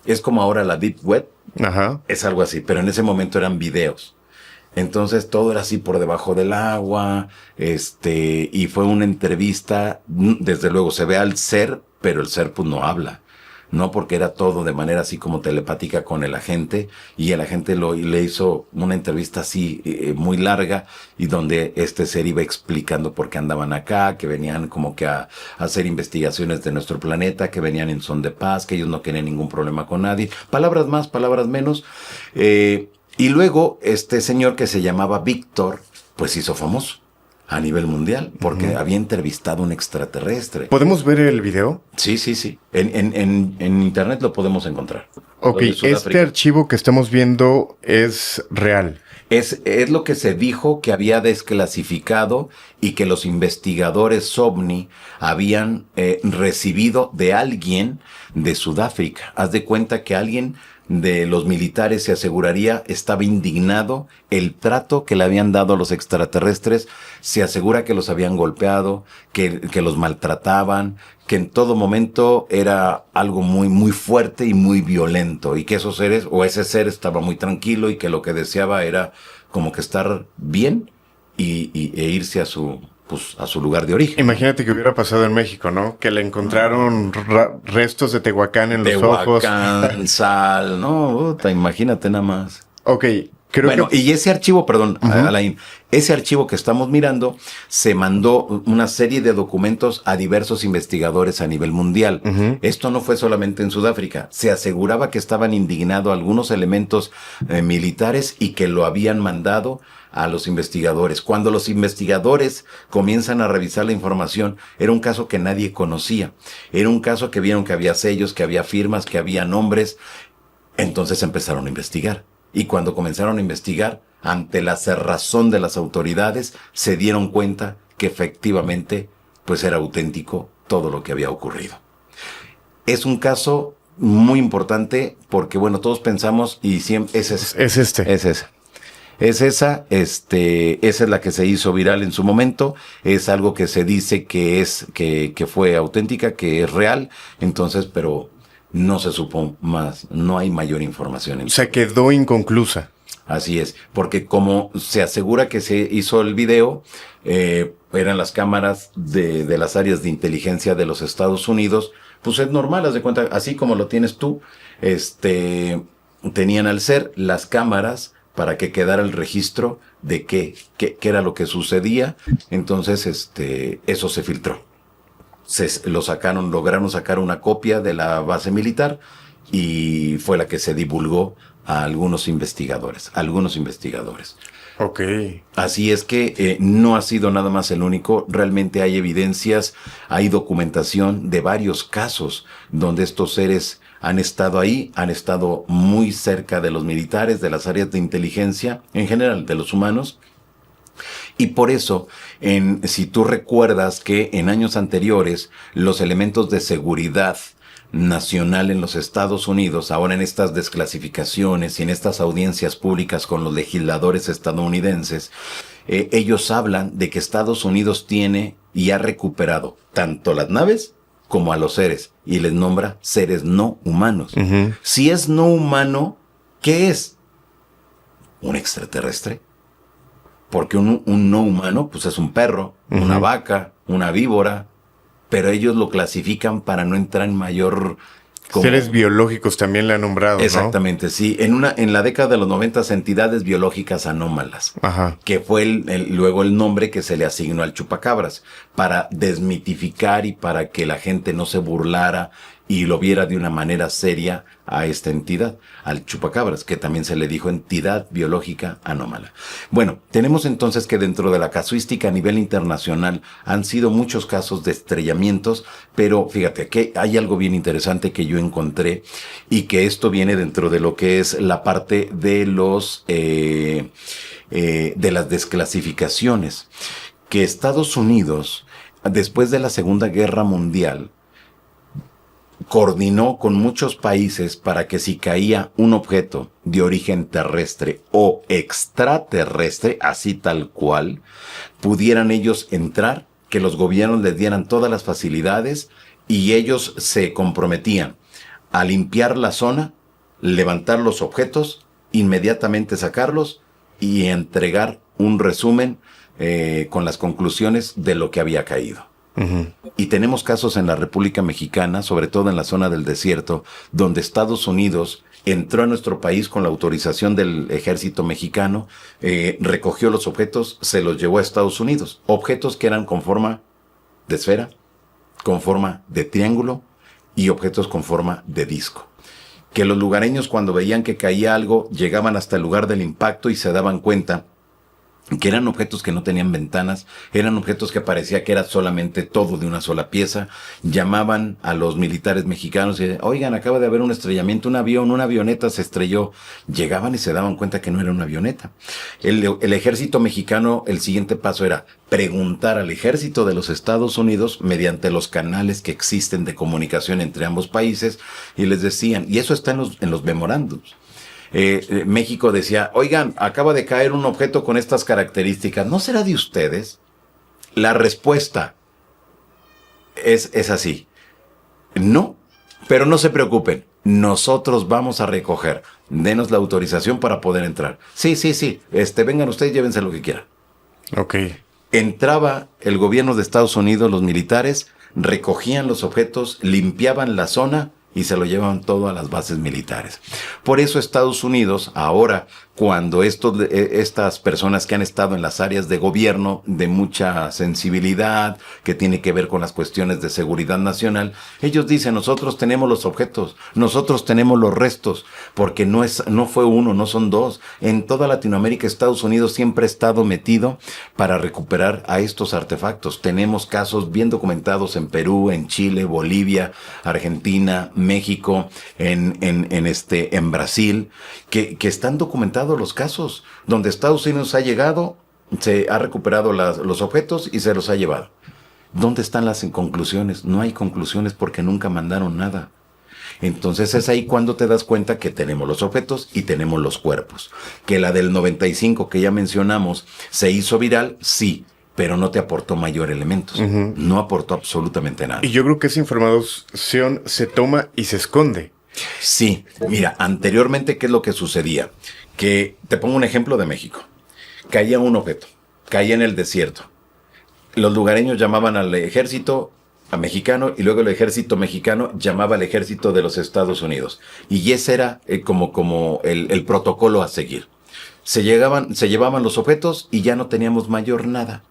Es como ahora la Deep Web. Ajá. Es algo así, pero en ese momento eran videos. Entonces todo era así por debajo del agua, y fue una entrevista, desde luego se ve al ser, pero el ser pues no habla. No, porque era todo de manera así como telepática con el agente, y el agente le hizo una entrevista así muy larga, y donde este ser iba explicando por qué andaban acá, que venían como que a hacer investigaciones de nuestro planeta, que venían en son de paz, que ellos no querían ningún problema con nadie. Palabras más, palabras menos. Y luego este señor que se llamaba Víctor, pues hizo famoso a nivel mundial, porque había entrevistado a un extraterrestre. ¿Podemos ver el video? Sí. En internet lo podemos encontrar. Ok, este archivo que estamos viendo es real. Es lo que se dijo que había desclasificado y que los investigadores OVNI habían recibido de alguien de Sudáfrica. Haz de cuenta que alguien de los militares se aseguraría estaba indignado el trato que le habían dado a los extraterrestres, se asegura que los habían golpeado, que los maltrataban, que en todo momento era algo muy, muy fuerte y muy violento, y que esos seres, o ese ser estaba muy tranquilo y que lo que deseaba era como que estar bien e irse a su lugar de origen. Imagínate que hubiera pasado en México, ¿no? Que le encontraron restos de Tehuacán en los ojos. Tehuacán, sal, no, imagínate nada más. Ok, creo que... Y ese archivo, perdón, Alain, ese archivo que estamos mirando, se mandó una serie de documentos a diversos investigadores a nivel mundial. Esto no fue solamente en Sudáfrica. Se aseguraba que estaban indignados algunos elementos militares y que lo habían mandado a los investigadores. Cuando los investigadores comienzan a revisar la información, era un caso que nadie conocía. Era un caso que vieron que había sellos, que había firmas, que había nombres. Entonces empezaron a investigar. Y cuando comenzaron a investigar, ante la cerrazón de las autoridades, se dieron cuenta que efectivamente, pues era auténtico todo lo que había ocurrido. Es un caso muy importante porque, bueno, todos pensamos y siempre es ese. Es este. Es ese. Es esa es la que se hizo viral en su momento, es algo que se dice que fue auténtica, que es real, entonces, pero no se supo más, no hay mayor información. O sea, quedó inconclusa. Así es, porque como se asegura que se hizo el video, eran las cámaras de las áreas de inteligencia de los Estados Unidos, pues es normal, haz de cuenta, así como lo tienes tú, tenían al ser las cámaras para que quedara el registro de qué era lo que sucedía. Entonces, eso se filtró. Lograron sacar una copia de la base militar y fue la que se divulgó a algunos investigadores. Ok. Así es que no ha sido nada más el único. Realmente hay evidencias, hay documentación de varios casos donde estos seres han estado ahí, han estado muy cerca de los militares, de las áreas de inteligencia, en general de los humanos. Y por eso, si tú recuerdas que en años anteriores, los elementos de seguridad nacional en los Estados Unidos, ahora en estas desclasificaciones y en estas audiencias públicas con los legisladores estadounidenses, ellos hablan de que Estados Unidos tiene y ha recuperado tanto las naves como a los seres, y les nombra seres no humanos. Si es no humano, ¿qué es? ¿Un extraterrestre? Porque un no humano, pues es un perro, una vaca, una víbora, pero ellos lo clasifican para no entrar en mayor... Seres biológicos también le han nombrado, ¿no? Exactamente, sí. En la década de los 90, entidades biológicas anómalas, Ajá. que fue luego el nombre que se le asignó al chupacabras, para desmitificar y para que la gente no se burlara y lo viera de una manera seria a esta entidad, al chupacabras, que también se le dijo entidad biológica anómala. Bueno, tenemos entonces que dentro de la casuística a nivel internacional han sido muchos casos de estrellamientos, pero fíjate que hay algo bien interesante que yo encontré y que esto viene dentro de lo que es la parte de de las desclasificaciones, que Estados Unidos, después de la Segunda Guerra Mundial, coordinó con muchos países para que si caía un objeto de origen terrestre o extraterrestre, así tal cual, pudieran ellos entrar, que los gobiernos les dieran todas las facilidades y ellos se comprometían a limpiar la zona, levantar los objetos, inmediatamente sacarlos y entregar un resumen con las conclusiones de lo que había caído. Uh-huh. Y tenemos casos en la República Mexicana, sobre todo en la zona del desierto, donde Estados Unidos entró a nuestro país con la autorización del ejército mexicano, recogió los objetos, se los llevó a Estados Unidos. Objetos que eran con forma de esfera, con forma de triángulo y objetos con forma de disco. Que los lugareños, cuando veían que caía algo, llegaban hasta el lugar del impacto y se daban cuenta que eran objetos que no tenían ventanas, eran objetos que parecía que era solamente todo de una sola pieza. Llamaban a los militares mexicanos y decían, oigan, acaba de haber un estrellamiento, un avión, una avioneta se estrelló. Llegaban y se daban cuenta que no era una avioneta. El ejército mexicano, el siguiente paso era preguntar al ejército de los Estados Unidos mediante los canales que existen de comunicación entre ambos países, y les decían, y eso está en los memorándums. México decía, oigan, acaba de caer un objeto con estas características, ¿no será de ustedes? La respuesta es así. No, pero no se preocupen, nosotros vamos a recoger. Denos la autorización para poder entrar. Sí, vengan ustedes, llévense lo que quieran. Ok. Entraba el gobierno de Estados Unidos, los militares, recogían los objetos, limpiaban la zona y se lo llevan todo a las bases militares. Por eso Estados Unidos, ahora, cuando estas personas que han estado en las áreas de gobierno de mucha sensibilidad, que tiene que ver con las cuestiones de seguridad nacional, ellos dicen, nosotros tenemos los objetos, nosotros tenemos los restos, porque no fue uno, no son dos. En toda Latinoamérica, Estados Unidos siempre ha estado metido para recuperar a estos artefactos. Tenemos casos bien documentados en Perú, en Chile, Bolivia, Argentina, México, en Brasil, que están documentados los casos donde Estados Unidos ha llegado, se ha recuperado los objetos y se los ha llevado. ¿Dónde están las conclusiones? No hay conclusiones porque nunca mandaron nada. Entonces es ahí cuando te das cuenta que tenemos los objetos y tenemos los cuerpos. Que la del 95 que ya mencionamos se hizo viral, sí, pero no te aportó mayor elementos. Uh-huh. No aportó absolutamente nada. Y yo creo que esa información se toma y se esconde. Sí, mira, anteriormente, ¿qué es lo que sucedía? Que te pongo un ejemplo de México. Caía un objeto, caía en el desierto. Los lugareños llamaban al ejército mexicano y luego el ejército mexicano llamaba al ejército de los Estados Unidos. Y ese era como el protocolo a seguir. Se llevaban los objetos y ya no teníamos mayor nada.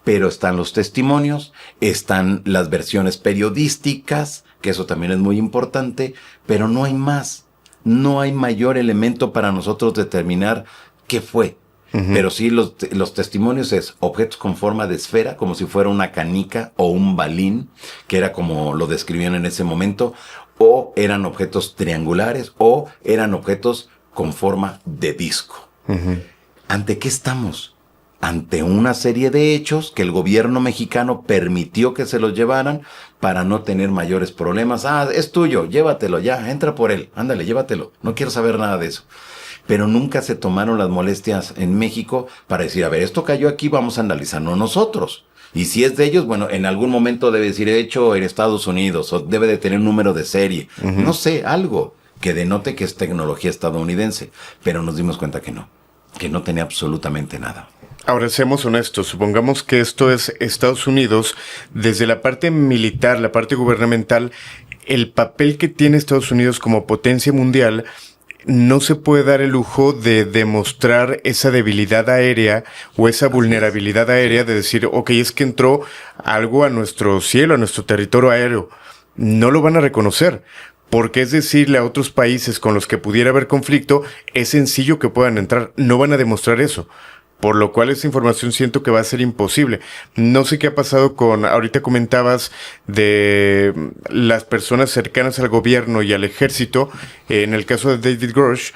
Pero están los testimonios, están las versiones periodísticas, que eso también es muy importante, pero no hay más. No hay mayor elemento para nosotros determinar qué fue. Uh-huh. Pero sí, los testimonios es objetos con forma de esfera, como si fuera una canica o un balín, que era como lo describían en ese momento, o eran objetos triangulares, o eran objetos con forma de disco. Uh-huh. ¿Ante qué estamos? Ante una serie de hechos que el gobierno mexicano permitió que se los llevaran para no tener mayores problemas. Ah, es tuyo, llévatelo ya, entra por él, ándale, llévatelo, no quiero saber nada de eso. Pero nunca se tomaron las molestias en México para decir, a ver, esto cayó aquí, vamos a analizarlo nosotros. Y si es de ellos, bueno, en algún momento debe decir hecho en Estados Unidos o debe de tener un número de serie. Uh-huh. No sé, algo que denote que es tecnología estadounidense, pero nos dimos cuenta que no. que no tenía absolutamente nada. Ahora, seamos honestos, supongamos que esto es Estados Unidos, desde la parte militar, la parte gubernamental, el papel que tiene Estados Unidos como potencia mundial, no se puede dar el lujo de demostrar esa debilidad aérea o esa vulnerabilidad aérea de decir, ok, es que entró algo a nuestro cielo, a nuestro territorio aéreo. No lo van a reconocer. Porque es decirle a otros países con los que pudiera haber conflicto, es sencillo que puedan entrar. No van a demostrar eso. Por lo cual esa información siento que va a ser imposible. No sé qué ha pasado con, ahorita comentabas de las personas cercanas al gobierno y al ejército. En el caso de David Grush,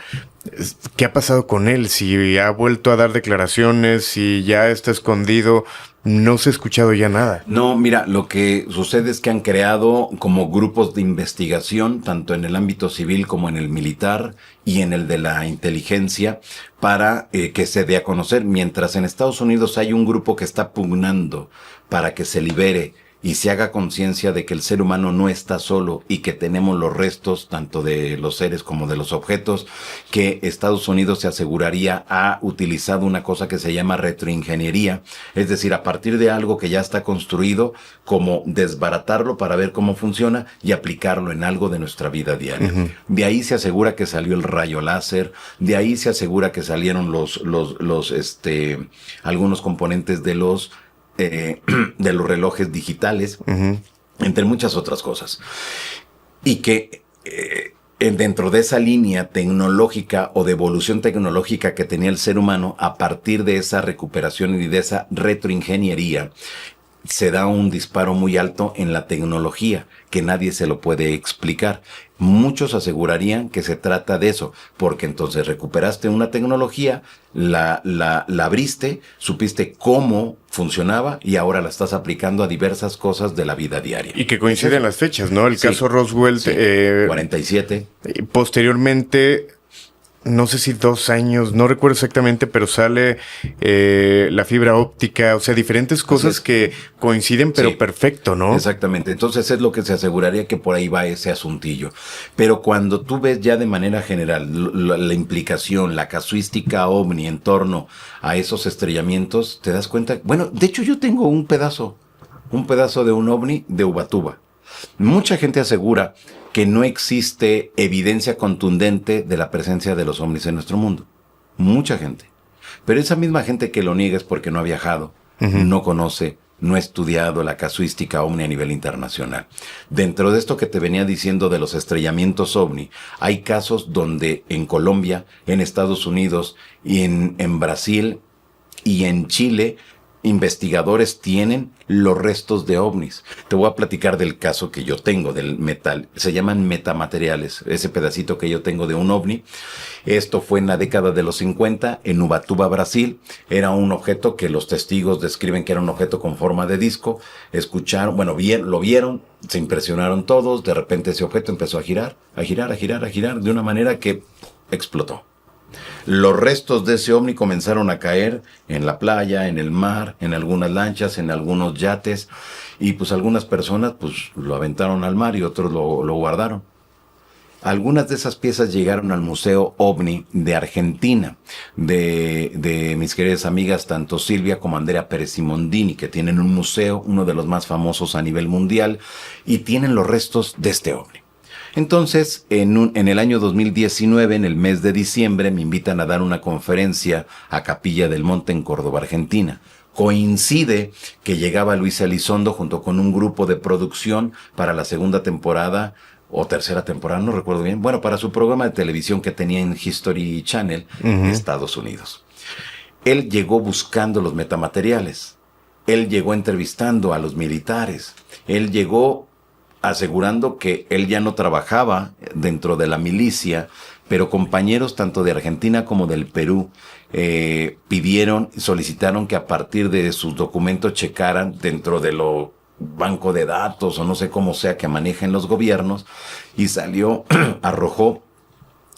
¿qué ha pasado con él? Si ha vuelto a dar declaraciones, si ya está escondido. No se ha escuchado ya nada. No, mira, lo que sucede es que han creado como grupos de investigación, tanto en el ámbito civil como en el militar y en el de la inteligencia, para que se dé a conocer. Mientras en Estados Unidos hay un grupo que está pugnando para que se libere y se haga conciencia de que el ser humano no está solo y que tenemos los restos tanto de los seres como de los objetos, que Estados Unidos se aseguraría ha utilizado una cosa que se llama retroingeniería, es decir, a partir de algo que ya está construido, como desbaratarlo para ver cómo funciona y aplicarlo en algo de nuestra vida diaria. Uh-huh. De ahí se asegura que salió el rayo láser, de ahí se asegura que salieron algunos componentes de los relojes digitales, uh-huh, entre muchas otras cosas. Y que dentro de esa línea tecnológica o de evolución tecnológica que tenía el ser humano, a partir de esa recuperación y de esa retroingeniería, se da un disparo muy alto en la tecnología, que nadie se lo puede explicar. Muchos asegurarían que se trata de eso, porque entonces recuperaste una tecnología, la abriste, supiste cómo funcionaba y ahora la estás aplicando a diversas cosas de la vida diaria. Y que coinciden las fechas, ¿no? El caso Roswell, 47. Posteriormente, no sé si 2 años, no recuerdo exactamente, pero sale la fibra óptica, o sea, diferentes cosas que coinciden, pero perfecto, ¿no? Exactamente, entonces es lo que se aseguraría que por ahí va ese asuntillo. Pero cuando tú ves ya de manera general la implicación, la casuística ovni en torno a esos estrellamientos, te das cuenta, bueno, de hecho yo tengo un pedazo de un ovni de Ubatuba. Mucha gente asegura que no existe evidencia contundente de la presencia de los ovnis en nuestro mundo. Mucha gente. Pero esa misma gente que lo niega es porque no ha viajado, uh-huh, no conoce, no ha estudiado la casuística ovni a nivel internacional. Dentro de esto que te venía diciendo de los estrellamientos ovni, hay casos donde en Colombia, en Estados Unidos y en Brasil y en Chile, investigadores tienen los restos de ovnis. Te voy a platicar del caso que yo tengo del metal. Se llaman metamateriales. Ese pedacito que yo tengo de un ovni. Esto fue en la década de los 50 en Ubatuba, Brasil. Era un objeto que los testigos describen que era un objeto con forma de disco. Escucharon, lo vieron, se impresionaron todos. De repente ese objeto empezó a girar de una manera que explotó. Los restos de ese ovni comenzaron a caer en la playa, en el mar, en algunas lanchas, en algunos yates, y pues algunas personas pues lo aventaron al mar y otros lo guardaron. Algunas de esas piezas llegaron al Museo OVNI de Argentina, de mis queridas amigas, tanto Silvia como Andrea Pérez Simondini, que tienen un museo, uno de los más famosos a nivel mundial, y tienen los restos de este ovni. Entonces, en el año 2019, en el mes de diciembre, me invitan a dar una conferencia a Capilla del Monte en Córdoba, Argentina. Coincide que llegaba Luis Elizondo junto con un grupo de producción para la segunda temporada o tercera temporada, no recuerdo bien, para su programa de televisión que tenía en History Channel, uh-huh, Estados Unidos. Él llegó buscando los metamateriales, él llegó entrevistando a los militares, él llegó asegurando que él ya no trabajaba dentro de la milicia, pero compañeros tanto de Argentina como del Perú solicitaron que a partir de sus documentos checaran dentro de lo banco de datos o no sé cómo sea que manejen los gobiernos, y arrojó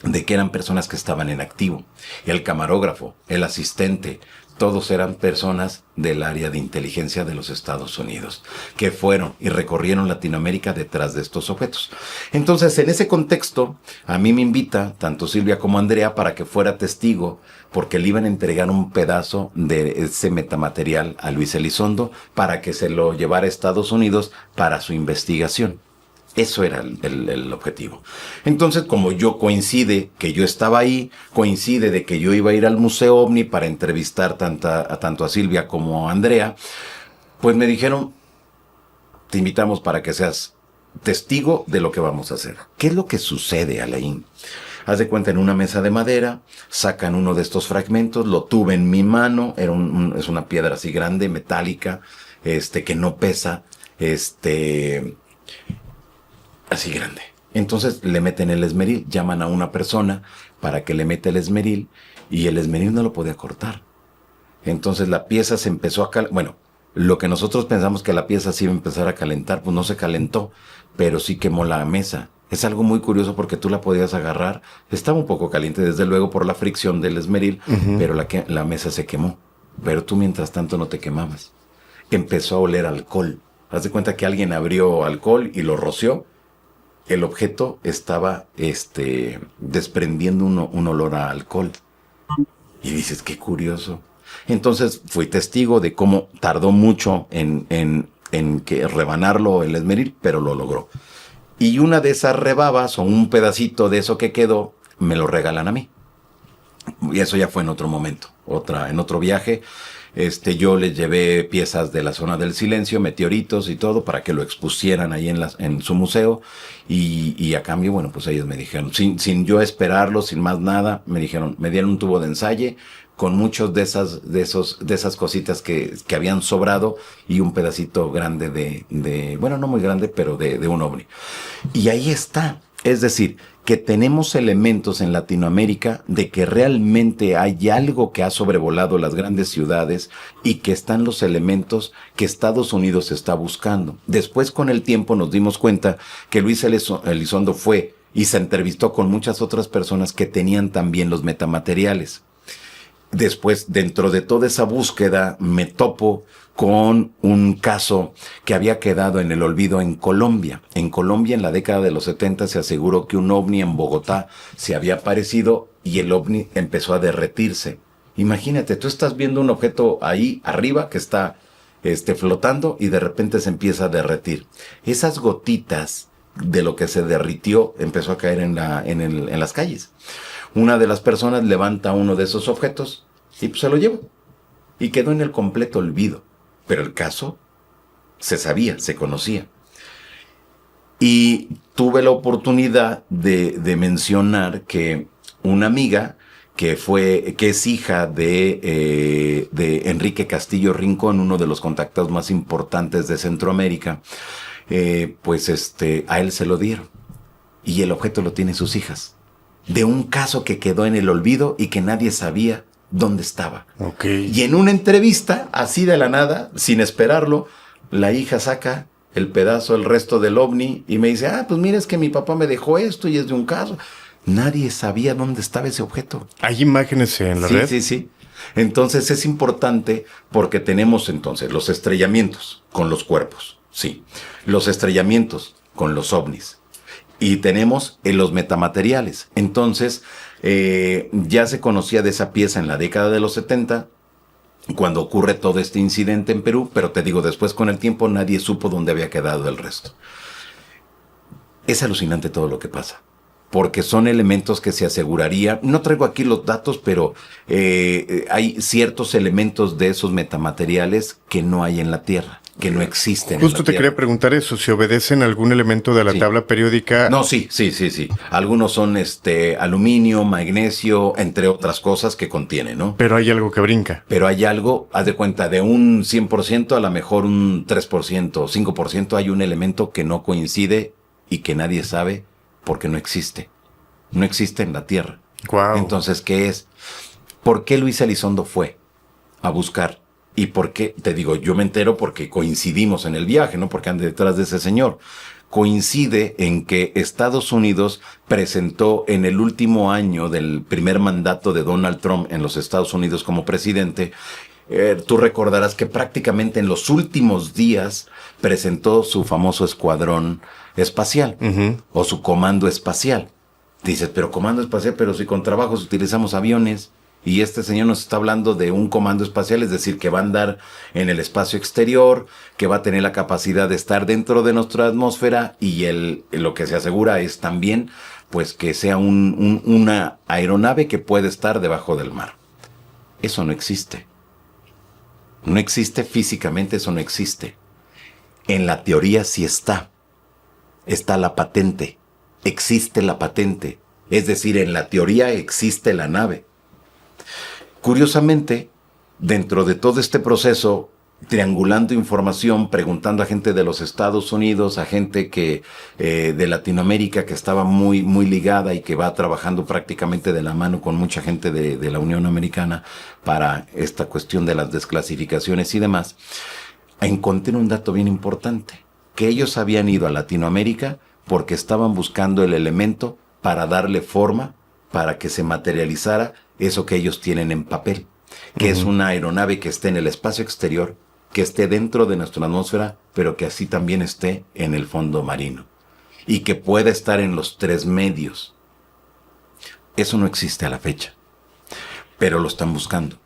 de que eran personas que estaban en activo. El camarógrafo, el asistente, todos eran personas del área de inteligencia de los Estados Unidos, que fueron y recorrieron Latinoamérica detrás de estos objetos. Entonces, en ese contexto, a mí me invita, tanto Silvia como Andrea, para que fuera testigo, porque le iban a entregar un pedazo de ese metamaterial a Luis Elizondo para que se lo llevara a Estados Unidos para su investigación. Eso era el objetivo. Entonces, como coincide que yo estaba ahí, coincide de que yo iba a ir al Museo OVNI para entrevistar tanto a Silvia como a Andrea, pues me dijeron, te invitamos para que seas testigo de lo que vamos a hacer. ¿Qué es lo que sucede, Alain? Haz de cuenta, en una mesa de madera, sacan uno de estos fragmentos, lo tuve en mi mano, es una piedra así grande, metálica, que no pesa, así grande. Entonces le meten el esmeril, llaman a una persona para que le meta el esmeril y el esmeril no lo podía cortar. Entonces la pieza se empezó a calentar. Lo que nosotros pensamos que la pieza sí iba a empezar a calentar, pues no se calentó, pero sí quemó la mesa. Es algo muy curioso porque tú la podías agarrar, estaba un poco caliente desde luego por la fricción del esmeril, pero la mesa se quemó. Pero tú mientras tanto no te quemabas. Empezó a oler alcohol. Haz de cuenta que alguien abrió alcohol y lo roció. El objeto estaba desprendiendo un olor a alcohol. Y dices, qué curioso. Entonces fui testigo de cómo tardó mucho en que rebanarlo el esmeril, pero lo logró. Y una de esas rebabas o un pedacito de eso que quedó, me lo regalan a mí. Y eso ya fue en otro momento, en otro viaje. Yo les llevé piezas de la zona del silencio, meteoritos y todo, para que lo expusieran ahí en su museo. Y a cambio, bueno, pues ellos me dijeron, sin yo esperarlo, sin más nada, me dieron un tubo de ensayo con muchos de esas cositas que habían sobrado y un pedacito grande bueno, no muy grande, pero de un ovni. Y ahí está. Es decir, que tenemos elementos en Latinoamérica de que realmente hay algo que ha sobrevolado las grandes ciudades y que están los elementos que Estados Unidos está buscando. Después, con el tiempo, nos dimos cuenta que Luis Elizondo fue y se entrevistó con muchas otras personas que tenían también los metamateriales. Después, dentro de toda esa búsqueda, me topo con un caso que había quedado en el olvido en Colombia. En Colombia, en la década de los 70, se aseguró que un ovni en Bogotá se había aparecido y el ovni empezó a derretirse. Imagínate, tú estás viendo un objeto ahí arriba que está flotando y de repente se empieza a derretir. Esas gotitas de lo que se derritió empezó a caer en las calles. Una de las personas levanta uno de esos objetos y pues se lo llevó. Y quedó en el completo olvido. Pero el caso se sabía, se conocía. Y tuve la oportunidad de mencionar que una amiga que es hija de Enrique Castillo Rincón, uno de los contactados más importantes de Centroamérica, a él se lo dieron. Y el objeto lo tienen sus hijas. De un caso que quedó en el olvido y que nadie sabía dónde estaba. Okay. Y en una entrevista, así de la nada, sin esperarlo, la hija saca el pedazo, el resto del ovni y me dice, pues mira, es que mi papá me dejó esto y es de un caso. Nadie sabía dónde estaba ese objeto. ¿Hay imágenes en la red? Sí. Entonces es importante porque tenemos entonces los estrellamientos con los cuerpos, sí. Los estrellamientos con los ovnis. Y tenemos los metamateriales. Entonces, ya se conocía de esa pieza en la década de los 70, cuando ocurre todo este incidente en Perú, pero te digo, después con el tiempo nadie supo dónde había quedado el resto. Es alucinante todo lo que pasa, porque son elementos que se aseguraría, no traigo aquí los datos, pero hay ciertos elementos de esos metamateriales que no hay en la Tierra, que no existen. Justo te quería preguntar eso, si obedecen algún elemento de la tabla periódica. No, sí. Algunos son aluminio, magnesio, entre otras cosas que contiene, ¿no? Pero hay algo que brinca. Pero hay algo, haz de cuenta, de un 100%, a lo mejor un 3% o 5%, hay un elemento que no coincide y que nadie sabe porque no existe. No existe en la Tierra. Wow. Entonces, ¿qué es? ¿Por qué Luis Elizondo fue a buscar? ¿Y por qué? Te digo, yo me entero porque coincidimos en el viaje, no porque ande detrás de ese señor. coincide en que Estados Unidos presentó en el último año del primer mandato de Donald Trump en los Estados Unidos como presidente. Tú recordarás que prácticamente en los últimos días presentó su famoso escuadrón espacial o su comando espacial. Dices, pero comando espacial, pero si con trabajos utilizamos aviones. Y este señor nos está hablando de un comando espacial, es decir, que va a andar en el espacio exterior, que va a tener la capacidad de estar dentro de nuestra atmósfera y lo que se asegura es también pues que sea una aeronave que puede estar debajo del mar. Eso no existe. No existe físicamente, eso no existe. En la teoría sí está. Está la patente. Existe la patente. Es decir, en la teoría existe la nave. Curiosamente, dentro de todo este proceso, triangulando información, preguntando a gente de los Estados Unidos, a gente que de Latinoamérica que estaba muy, muy ligada y que va trabajando prácticamente de la mano con mucha gente de la Unión Americana para esta cuestión de las desclasificaciones y demás, encontré un dato bien importante, que ellos habían ido a Latinoamérica porque estaban buscando el elemento para darle forma, para que se materializara eso que ellos tienen en papel, que es una aeronave que esté en el espacio exterior, que esté dentro de nuestra atmósfera, pero que así también esté en el fondo marino, y que pueda estar en los 3 medios. Eso no existe a la fecha, pero lo están buscando.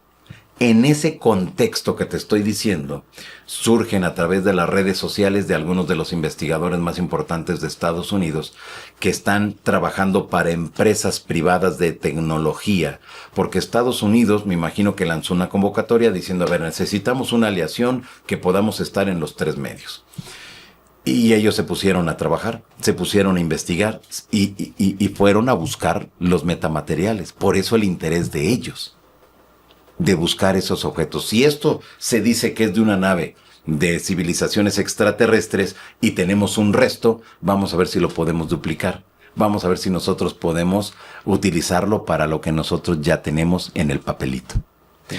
En ese contexto que te estoy diciendo, surgen a través de las redes sociales de algunos de los investigadores más importantes de Estados Unidos que están trabajando para empresas privadas de tecnología, porque Estados Unidos, me imagino que lanzó una convocatoria diciendo, a ver, necesitamos una aliación que podamos estar en los 3 medios. Y ellos se pusieron a trabajar, se pusieron a investigar y fueron a buscar los metamateriales. Por eso el interés de ellos, de buscar esos objetos. Si esto se dice que es de una nave de civilizaciones extraterrestres y tenemos un resto, vamos a ver si lo podemos duplicar. Vamos a ver si nosotros podemos utilizarlo para lo que nosotros ya tenemos en el papelito.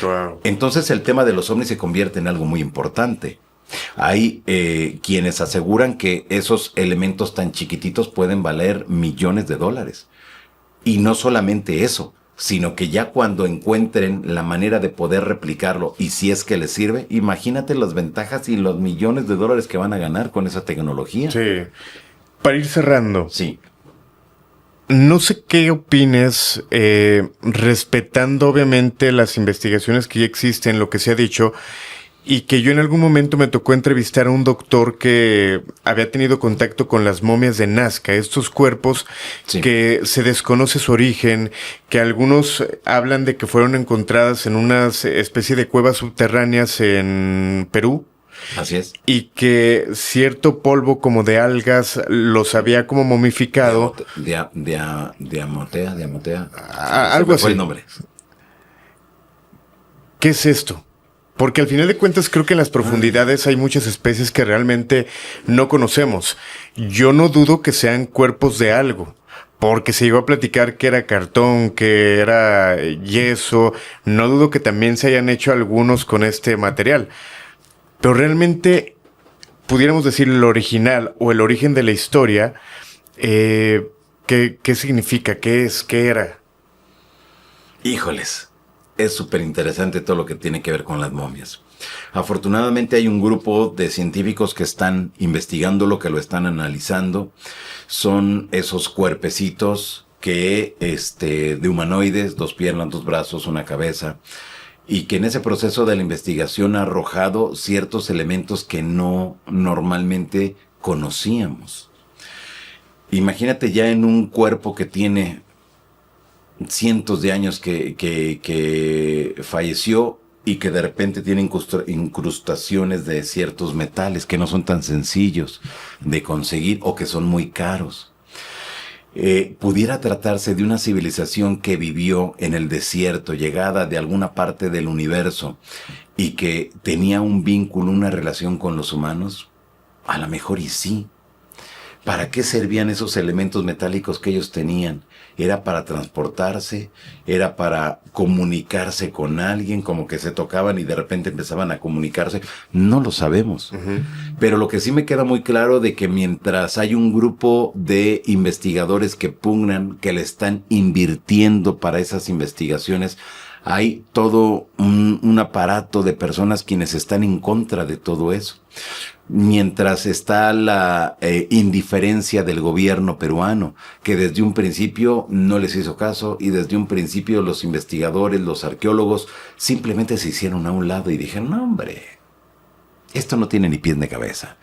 Wow. Entonces el tema de los ovnis se convierte en algo muy importante. Hay quienes aseguran que esos elementos tan chiquititos pueden valer millones de dólares. Y no solamente eso, sino que ya cuando encuentren la manera de poder replicarlo y si es que les sirve, imagínate las ventajas y los millones de dólares que van a ganar con esa tecnología. Sí. Para ir cerrando. Sí. No sé qué opines, respetando obviamente las investigaciones que ya existen, lo que se ha dicho, y que yo en algún momento me tocó entrevistar a un doctor que había tenido contacto con las momias de Nazca, estos cuerpos que se desconoce su origen, que algunos hablan de que fueron encontradas en una especie de cuevas subterráneas en Perú. Así es. Y que cierto polvo como de algas los había como momificado. Diamotea. Algo así. Fue el nombre. ¿Qué es esto? Porque al final de cuentas creo que en las profundidades hay muchas especies que realmente no conocemos. Yo no dudo que sean cuerpos de algo, porque se llegó a platicar que era cartón, que era yeso. No dudo que también se hayan hecho algunos con este material. Pero realmente pudiéramos decir el original o el origen de la historia, ¿qué significa? ¿Qué es? ¿Qué era? Híjoles. Es súper interesante todo lo que tiene que ver con las momias. Afortunadamente hay un grupo de científicos que están investigando que lo están analizando. Son esos cuerpecitos que, de humanoides, 2 piernas, 2 brazos, una cabeza, y que en ese proceso de la investigación ha arrojado ciertos elementos que no normalmente conocíamos. Imagínate ya en un cuerpo que tiene cientos de años que falleció y que de repente tiene incrustaciones de ciertos metales que no son tan sencillos de conseguir o que son muy caros. Pudiera tratarse de una civilización que vivió en el desierto, llegada de alguna parte del universo y que tenía un vínculo, una relación con los humanos. A lo mejor y sí. ¿Para qué servían esos elementos metálicos que ellos tenían? era para transportarse, era para comunicarse con alguien, como que se tocaban y de repente empezaban a comunicarse. No lo sabemos. Pero lo que sí me queda muy claro de que mientras hay un grupo de investigadores que pugnan, que le están invirtiendo para esas investigaciones, hay todo un aparato de personas quienes están en contra de todo eso. Mientras está la indiferencia del gobierno peruano, que desde un principio no les hizo caso y desde un principio los investigadores, los arqueólogos, simplemente se hicieron a un lado y dijeron, no hombre, esto no tiene ni pies ni cabeza.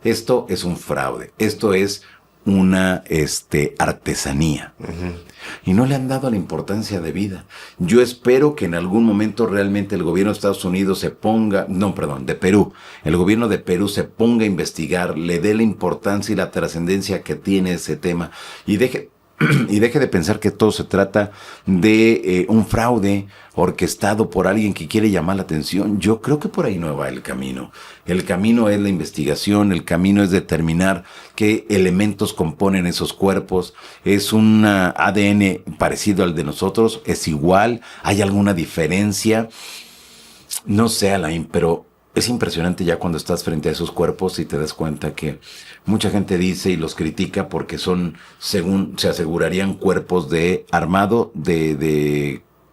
Esto es un fraude. Esto es una artesanía. Y no le han dado la importancia de vida. Yo espero que en algún momento realmente el gobierno de Estados Unidos de Perú, el gobierno de Perú se ponga a investigar, le dé la importancia y la trascendencia que tiene ese tema y deje de pensar que todo se trata de un fraude orquestado por alguien que quiere llamar la atención. Yo creo que por ahí no va el camino. El camino es la investigación, el camino es determinar qué elementos componen esos cuerpos. ¿Es un ADN parecido al de nosotros? ¿Es igual? ¿Hay alguna diferencia? No sé, Alain, pero es impresionante ya cuando estás frente a esos cuerpos y te das cuenta que mucha gente dice y los critica porque son, según se asegurarían, cuerpos de armado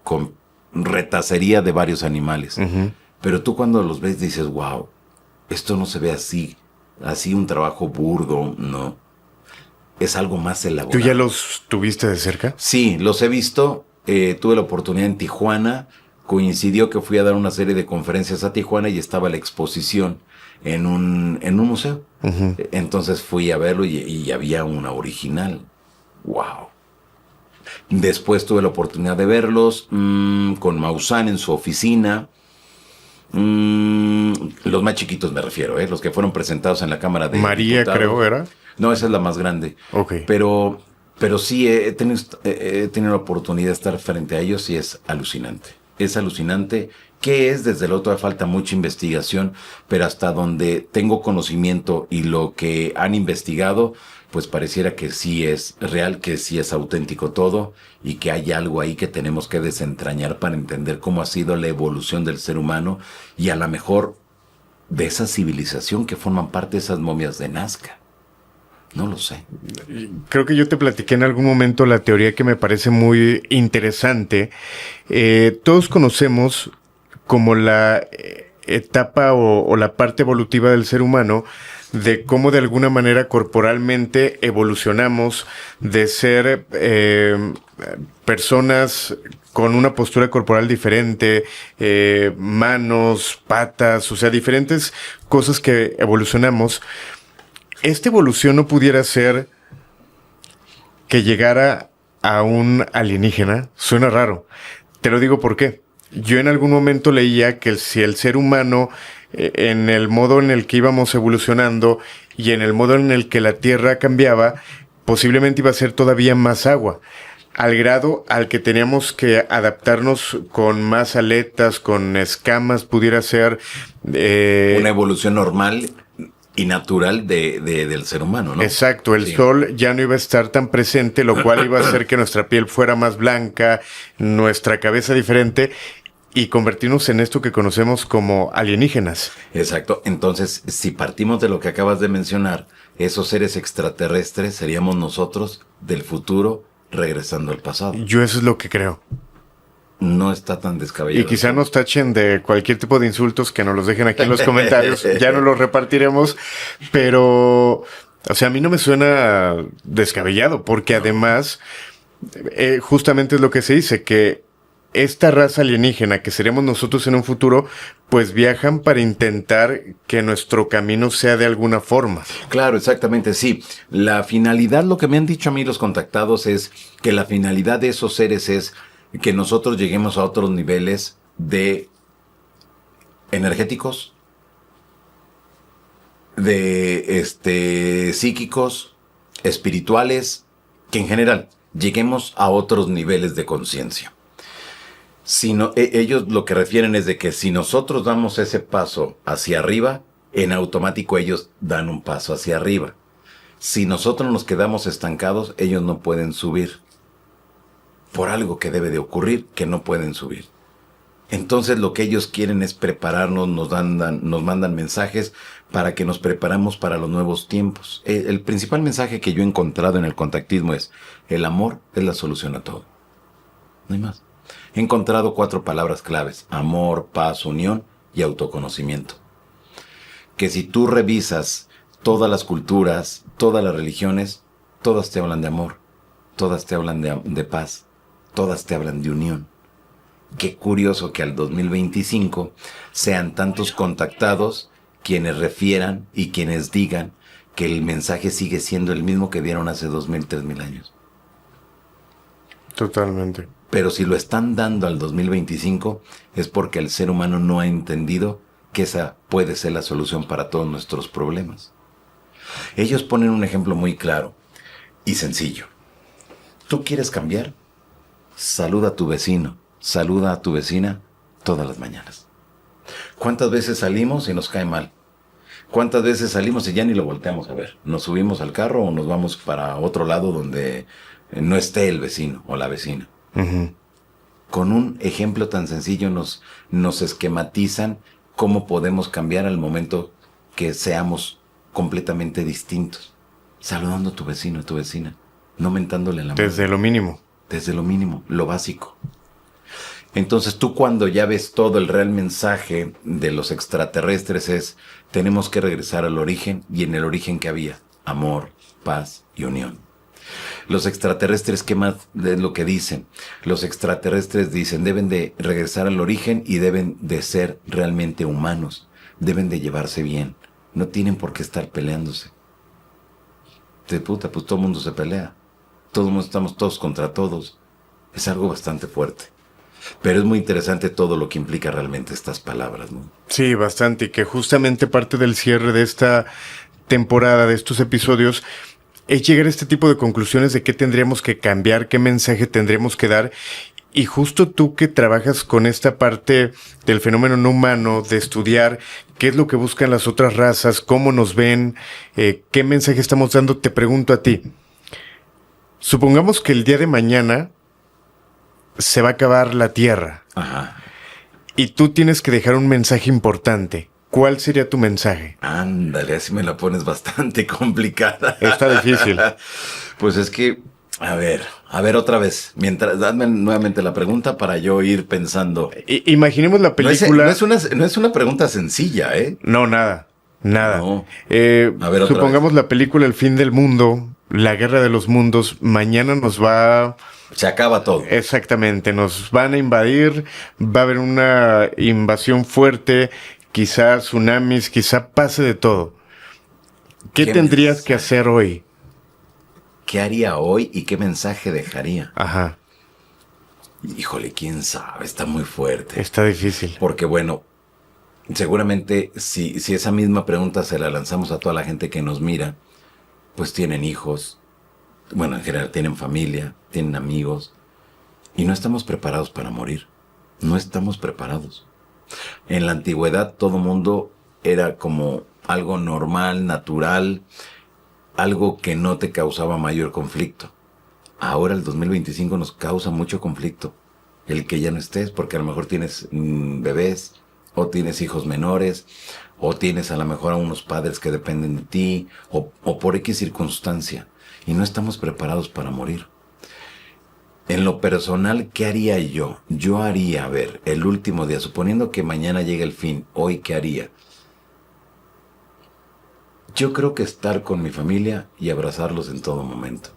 con retacería de varios animales. Pero tú cuando los ves dices, wow, esto no se ve así un trabajo burdo, no. Es algo más elaborado. ¿Tú ya los tuviste de cerca? Sí, los he visto. Tuve la oportunidad en Tijuana. Coincidió que fui a dar una serie de conferencias a Tijuana y estaba la exposición en un museo. Entonces fui a verlo y había una original. ¡Wow! Después tuve la oportunidad de verlos con Maussan en su oficina. Los más chiquitos me refiero, los que fueron presentados en la Cámara de María, Diputados. creo, ¿era? No, esa es la más grande. Okay. Pero sí he tenido la oportunidad de estar frente a ellos y es alucinante. Es alucinante. ¿Qué es? Desde luego todavía falta mucha investigación, pero hasta donde tengo conocimiento y lo que han investigado, pues pareciera que sí es real, que sí es auténtico todo y que hay algo ahí que tenemos que desentrañar para entender cómo ha sido la evolución del ser humano y a lo mejor de esa civilización que forman parte de esas momias de Nazca. No lo sé. Creo que yo te platiqué en algún momento la teoría que me parece muy interesante. Todos conocemos como la etapa o la parte evolutiva del ser humano, de cómo de alguna manera corporalmente evolucionamos de ser personas con una postura corporal diferente, manos, patas, o sea, diferentes cosas que evolucionamos. Esta evolución no pudiera ser que llegara a un alienígena. Suena raro. Te lo digo por qué. Yo en algún momento leía que si el ser humano, en el modo en el que íbamos evolucionando y en el modo en el que la Tierra cambiaba, posiblemente iba a ser todavía más agua, al grado al que teníamos que adaptarnos con más aletas, con escamas, pudiera ser... una evolución normal y natural del ser humano, ¿no? Exacto, el sol ya no iba a estar tan presente, lo cual iba a hacer que nuestra piel fuera más blanca, nuestra cabeza diferente, y convertirnos en esto que conocemos como alienígenas. Exacto. Entonces, si partimos de lo que acabas de mencionar, esos seres extraterrestres seríamos nosotros del futuro regresando al pasado. Yo eso es lo que creo. No está tan descabellado. Y quizá nos tachen de cualquier tipo de insultos, que nos los dejen aquí en los comentarios. Ya no los repartiremos, pero... O sea, a mí no me suena descabellado, porque además, justamente es lo que se dice, que esta raza alienígena que seremos nosotros en un futuro, pues viajan para intentar que nuestro camino sea de alguna forma. Claro, exactamente, sí. La finalidad, lo que me han dicho a mí los contactados es que la finalidad de esos seres es que nosotros lleguemos a otros niveles de energéticos, de psíquicos, espirituales, que en general lleguemos a otros niveles de conciencia. Ellos lo que refieren es de que si nosotros damos ese paso hacia arriba, en automático ellos dan un paso hacia arriba. Si nosotros nos quedamos estancados, ellos no pueden subir. por algo que debe de ocurrir que no pueden subir. Entonces lo que ellos quieren es prepararnos, nos mandan mensajes para que nos preparamos para los nuevos tiempos. El principal mensaje que yo he encontrado en el contactismo es: el amor es la solución a todo. No hay más. He encontrado 4 palabras claves: amor, paz, unión y autoconocimiento. Que si tú revisas todas las culturas, todas las religiones, todas te hablan de amor, todas te hablan de paz, todas te hablan de unión. Qué curioso que al 2025 sean tantos contactados quienes refieran y quienes digan que el mensaje sigue siendo el mismo que dieron hace 2000, 3000 años. Totalmente. Pero si lo están dando al 2025 es porque el ser humano no ha entendido que esa puede ser la solución para todos nuestros problemas. Ellos ponen un ejemplo muy claro y sencillo. ¿Tú quieres cambiar? Saluda a tu vecino, saluda a tu vecina todas las mañanas. ¿Cuántas veces salimos y nos cae mal? ¿Cuántas veces salimos y ya ni lo volteamos a ver? Nos subimos al carro o nos vamos para otro lado donde no esté el vecino o la vecina. Uh-huh. Con un ejemplo tan sencillo nos esquematizan cómo podemos cambiar al momento que seamos completamente distintos. Saludando a tu vecino, a tu vecina, no mentándole la madre. Desde lo mínimo. Desde lo mínimo, lo básico. Entonces tú, cuando ya ves todo el real mensaje de los extraterrestres, es: tenemos que regresar al origen, y en el origen que había amor, paz y unión. Los extraterrestres, ¿qué más es lo que dicen? Los extraterrestres dicen: deben de regresar al origen y deben de ser realmente humanos, deben de llevarse bien, no tienen por qué estar peleándose. De puta, pues todo el mundo se pelea, estamos todos contra todos. Es algo bastante fuerte. Pero es muy interesante todo lo que implica realmente estas palabras, ¿no? Sí, bastante. Y que justamente parte del cierre de esta temporada, de estos episodios, es llegar a este tipo de conclusiones de qué tendríamos que cambiar, qué mensaje tendríamos que dar. Y justo tú, que trabajas con esta parte del fenómeno no humano, de estudiar qué es lo que buscan las otras razas, cómo nos ven, qué mensaje estamos dando, te pregunto a ti. Supongamos que el día de mañana se va a acabar la Tierra. Ajá. Y tú tienes que dejar un mensaje importante. ¿Cuál sería tu mensaje? Ándale, así me la pones bastante complicada. Está difícil. Pues es que, a ver otra vez. Dame nuevamente la pregunta para yo ir pensando. Imaginemos la película. No es una pregunta sencilla, ¿eh? No, nada. No. A ver, supongamos la película El fin del mundo, la guerra de los mundos. Mañana nos va... Se acaba todo. Exactamente, nos van a invadir, va a haber una invasión fuerte, quizá tsunamis, quizá pase de todo. ¿Qué tendrías que hacer hoy? ¿Qué haría hoy y qué mensaje dejaría? Ajá. Híjole, quién sabe, está muy fuerte. Está difícil. Porque bueno, seguramente si esa misma pregunta se la lanzamos a toda la gente que nos mira, pues tienen hijos. Bueno, en general tienen familia, tienen amigos, y no estamos preparados para morir. No estamos preparados. En la antigüedad todo mundo era como algo normal, natural, algo que no te causaba mayor conflicto. Ahora el 2025 nos causa mucho conflicto. El que ya no estés, porque a lo mejor tienes bebés, o tienes hijos menores, o tienes a lo mejor a unos padres que dependen de ti, o por X circunstancia. Y no estamos preparados para morir. En lo personal, ¿qué haría yo? Yo haría, a ver, el último día, suponiendo que mañana llegue el fin, hoy, ¿qué haría? Yo creo que estar con mi familia y abrazarlos en todo momento.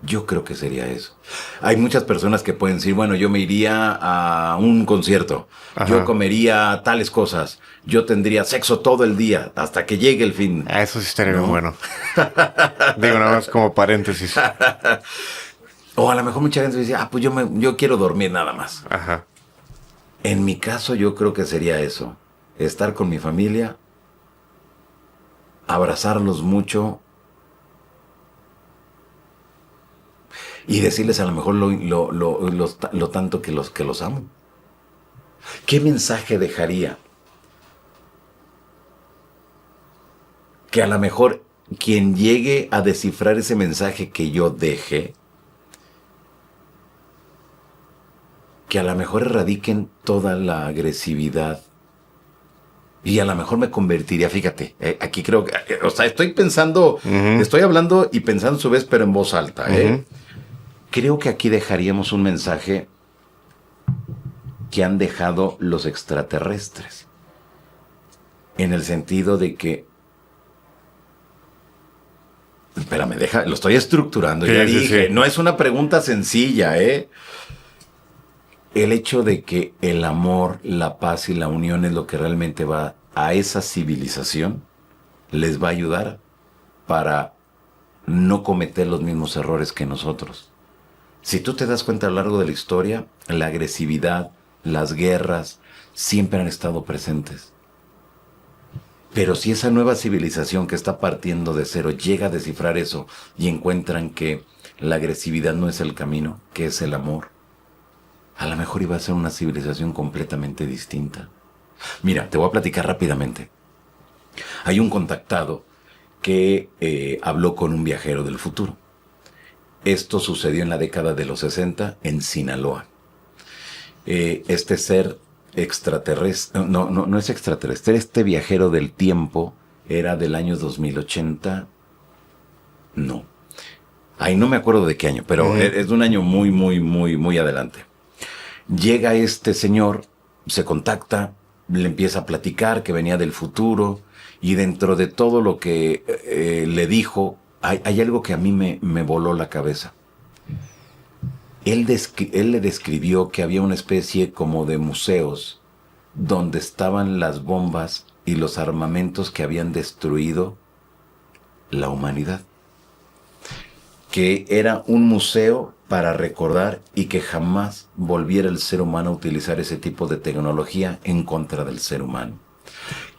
Yo creo que sería eso. Hay muchas personas que pueden decir, bueno, yo me iría a un concierto, Ajá. Yo comería tales cosas, yo tendría sexo todo el día hasta que llegue el fin. Eso sí estaría muy bueno. Digo, nada más como paréntesis. O a lo mejor mucha gente dice, pues yo quiero dormir nada más. Ajá. En mi caso yo creo que sería eso. Estar con mi familia, abrazarlos mucho y decirles a lo mejor lo tanto que los amo. ¿Qué mensaje dejaría? Que a lo mejor quien llegue a descifrar ese mensaje que yo deje, que a lo mejor erradiquen toda la agresividad. Y a lo mejor me convertiría, fíjate, aquí creo que, o sea, estoy pensando, estoy hablando y pensando a su vez, pero en voz alta, Creo que aquí dejaríamos un mensaje que han dejado los extraterrestres. En el sentido de que, espérame, lo estoy estructurando, sí, ya sí, dije, sí. no es una pregunta sencilla, El hecho de que el amor, la paz y la unión es lo que realmente va a esa civilización, les va a ayudar para no cometer los mismos errores que nosotros. Si tú te das cuenta a lo largo de la historia, la agresividad, las guerras, siempre han estado presentes. Pero si esa nueva civilización que está partiendo de cero llega a descifrar eso y encuentran que la agresividad no es el camino, que es el amor, a lo mejor iba a ser una civilización completamente distinta. Mira, te voy a platicar rápidamente. Hay un contactado que habló con un viajero del futuro. Esto sucedió en la década de los 60 en Sinaloa. Este ser extraterrestre, no es extraterrestre, este viajero del tiempo era del año 2080. No. Ahí no me acuerdo de qué año, pero es de un año muy adelante. Llega este señor, se contacta, le empieza a platicar que venía del futuro y dentro de todo lo que le dijo, hay algo que a mí me voló la cabeza. Él le describió que había una especie como de museos donde estaban las bombas y los armamentos que habían destruido la humanidad. Que era un museo para recordar y que jamás volviera el ser humano a utilizar ese tipo de tecnología en contra del ser humano.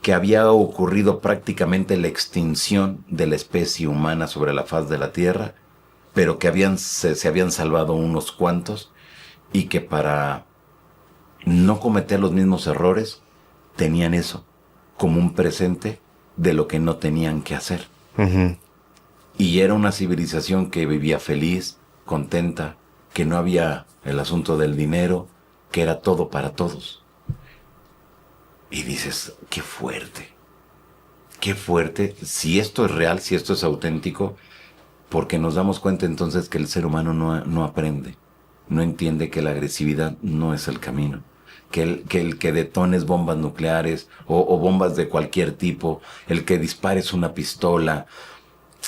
Que había ocurrido prácticamente la extinción de la especie humana sobre la faz de la Tierra, pero que se habían salvado unos cuantos y que para no cometer los mismos errores tenían eso como un presente de lo que no tenían que hacer. Y era una civilización que vivía feliz, contenta, que no había el asunto del dinero, que era todo para todos. Y dices, qué fuerte, si esto es real, si esto es auténtico, porque nos damos cuenta entonces que el ser humano no aprende, no entiende que la agresividad no es el camino, que el que detones bombas nucleares o bombas de cualquier tipo, el que dispares una pistola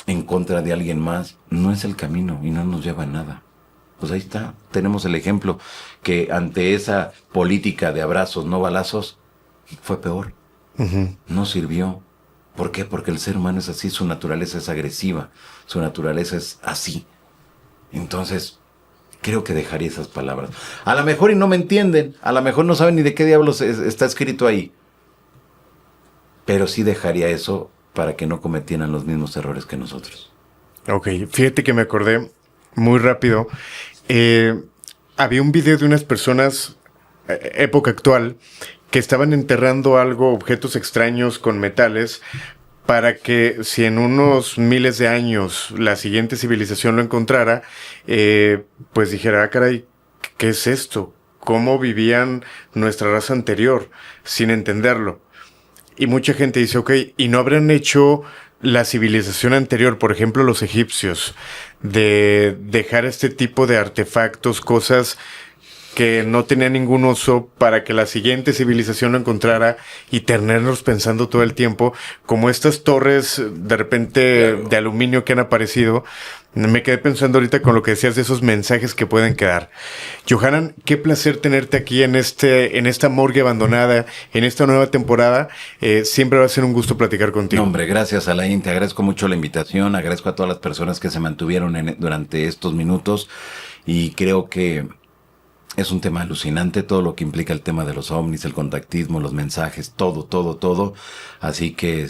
en contra de alguien más, no es el camino y no nos lleva a nada. Pues ahí está, tenemos el ejemplo que ante esa política de abrazos, no balazos, fue peor. No sirvió. ¿Por qué? Porque el ser humano es así, su naturaleza es agresiva, su naturaleza es así. Entonces, creo que dejaría esas palabras. A lo mejor y no me entienden, a lo mejor no saben ni de qué diablos está escrito ahí. Pero sí dejaría eso para que no cometieran los mismos errores que nosotros. Ok, fíjate que me acordé muy rápido. Había un video de unas personas, época actual, que estaban enterrando objetos extraños con metales, para que si en unos miles de años la siguiente civilización lo encontrara, pues dijera, ah, caray, ¿qué es esto? ¿Cómo vivían nuestra raza anterior? Sin entenderlo. Y mucha gente dice, ok, ¿y no habrán hecho la civilización anterior, por ejemplo los egipcios, de dejar este tipo de artefactos, cosas que no tenían ningún uso para que la siguiente civilización lo encontrara y tenerlos pensando todo el tiempo, como estas torres de repente Claro, de aluminio que han aparecido? Me quedé pensando ahorita con lo que decías de esos mensajes que pueden quedar. Johanan, qué placer tenerte aquí en esta morgue abandonada, en esta nueva temporada. Siempre va a ser un gusto platicar contigo. No, hombre, gracias, Alain. Te agradezco mucho la invitación. Agradezco a todas las personas que se mantuvieron durante estos minutos. Y creo que es un tema alucinante, todo lo que implica el tema de los ovnis, el contactismo, los mensajes, todo. Así que,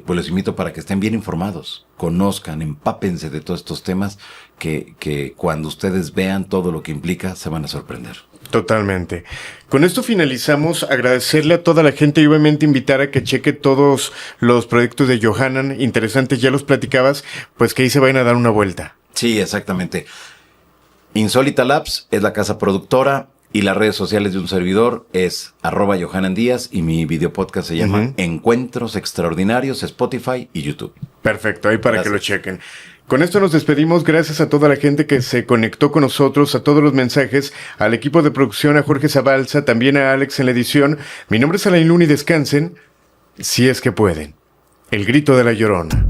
pues los invito para que estén bien informados, conozcan, empápense de todos estos temas, que cuando ustedes vean todo lo que implica, se van a sorprender. Totalmente. Con esto finalizamos. Agradecerle a toda la gente y obviamente invitar a que cheque todos los proyectos de Johanan, interesantes, ya los platicabas, pues que ahí se vayan a dar una vuelta. Sí, exactamente. Insólita Labs es la casa productora Y las redes sociales de un servidor es @JohananDíaz y mi video podcast se llama Encuentros Extraordinarios, Spotify y YouTube. Perfecto, ahí para Gracias. que lo chequen. Con esto nos despedimos, gracias a toda la gente que se conectó con nosotros, a todos los mensajes, al equipo de producción, a Jorge Zabalza, también a Alex en la edición. Mi nombre es Alain Luna y descansen, si es que pueden. El grito de la Llorona.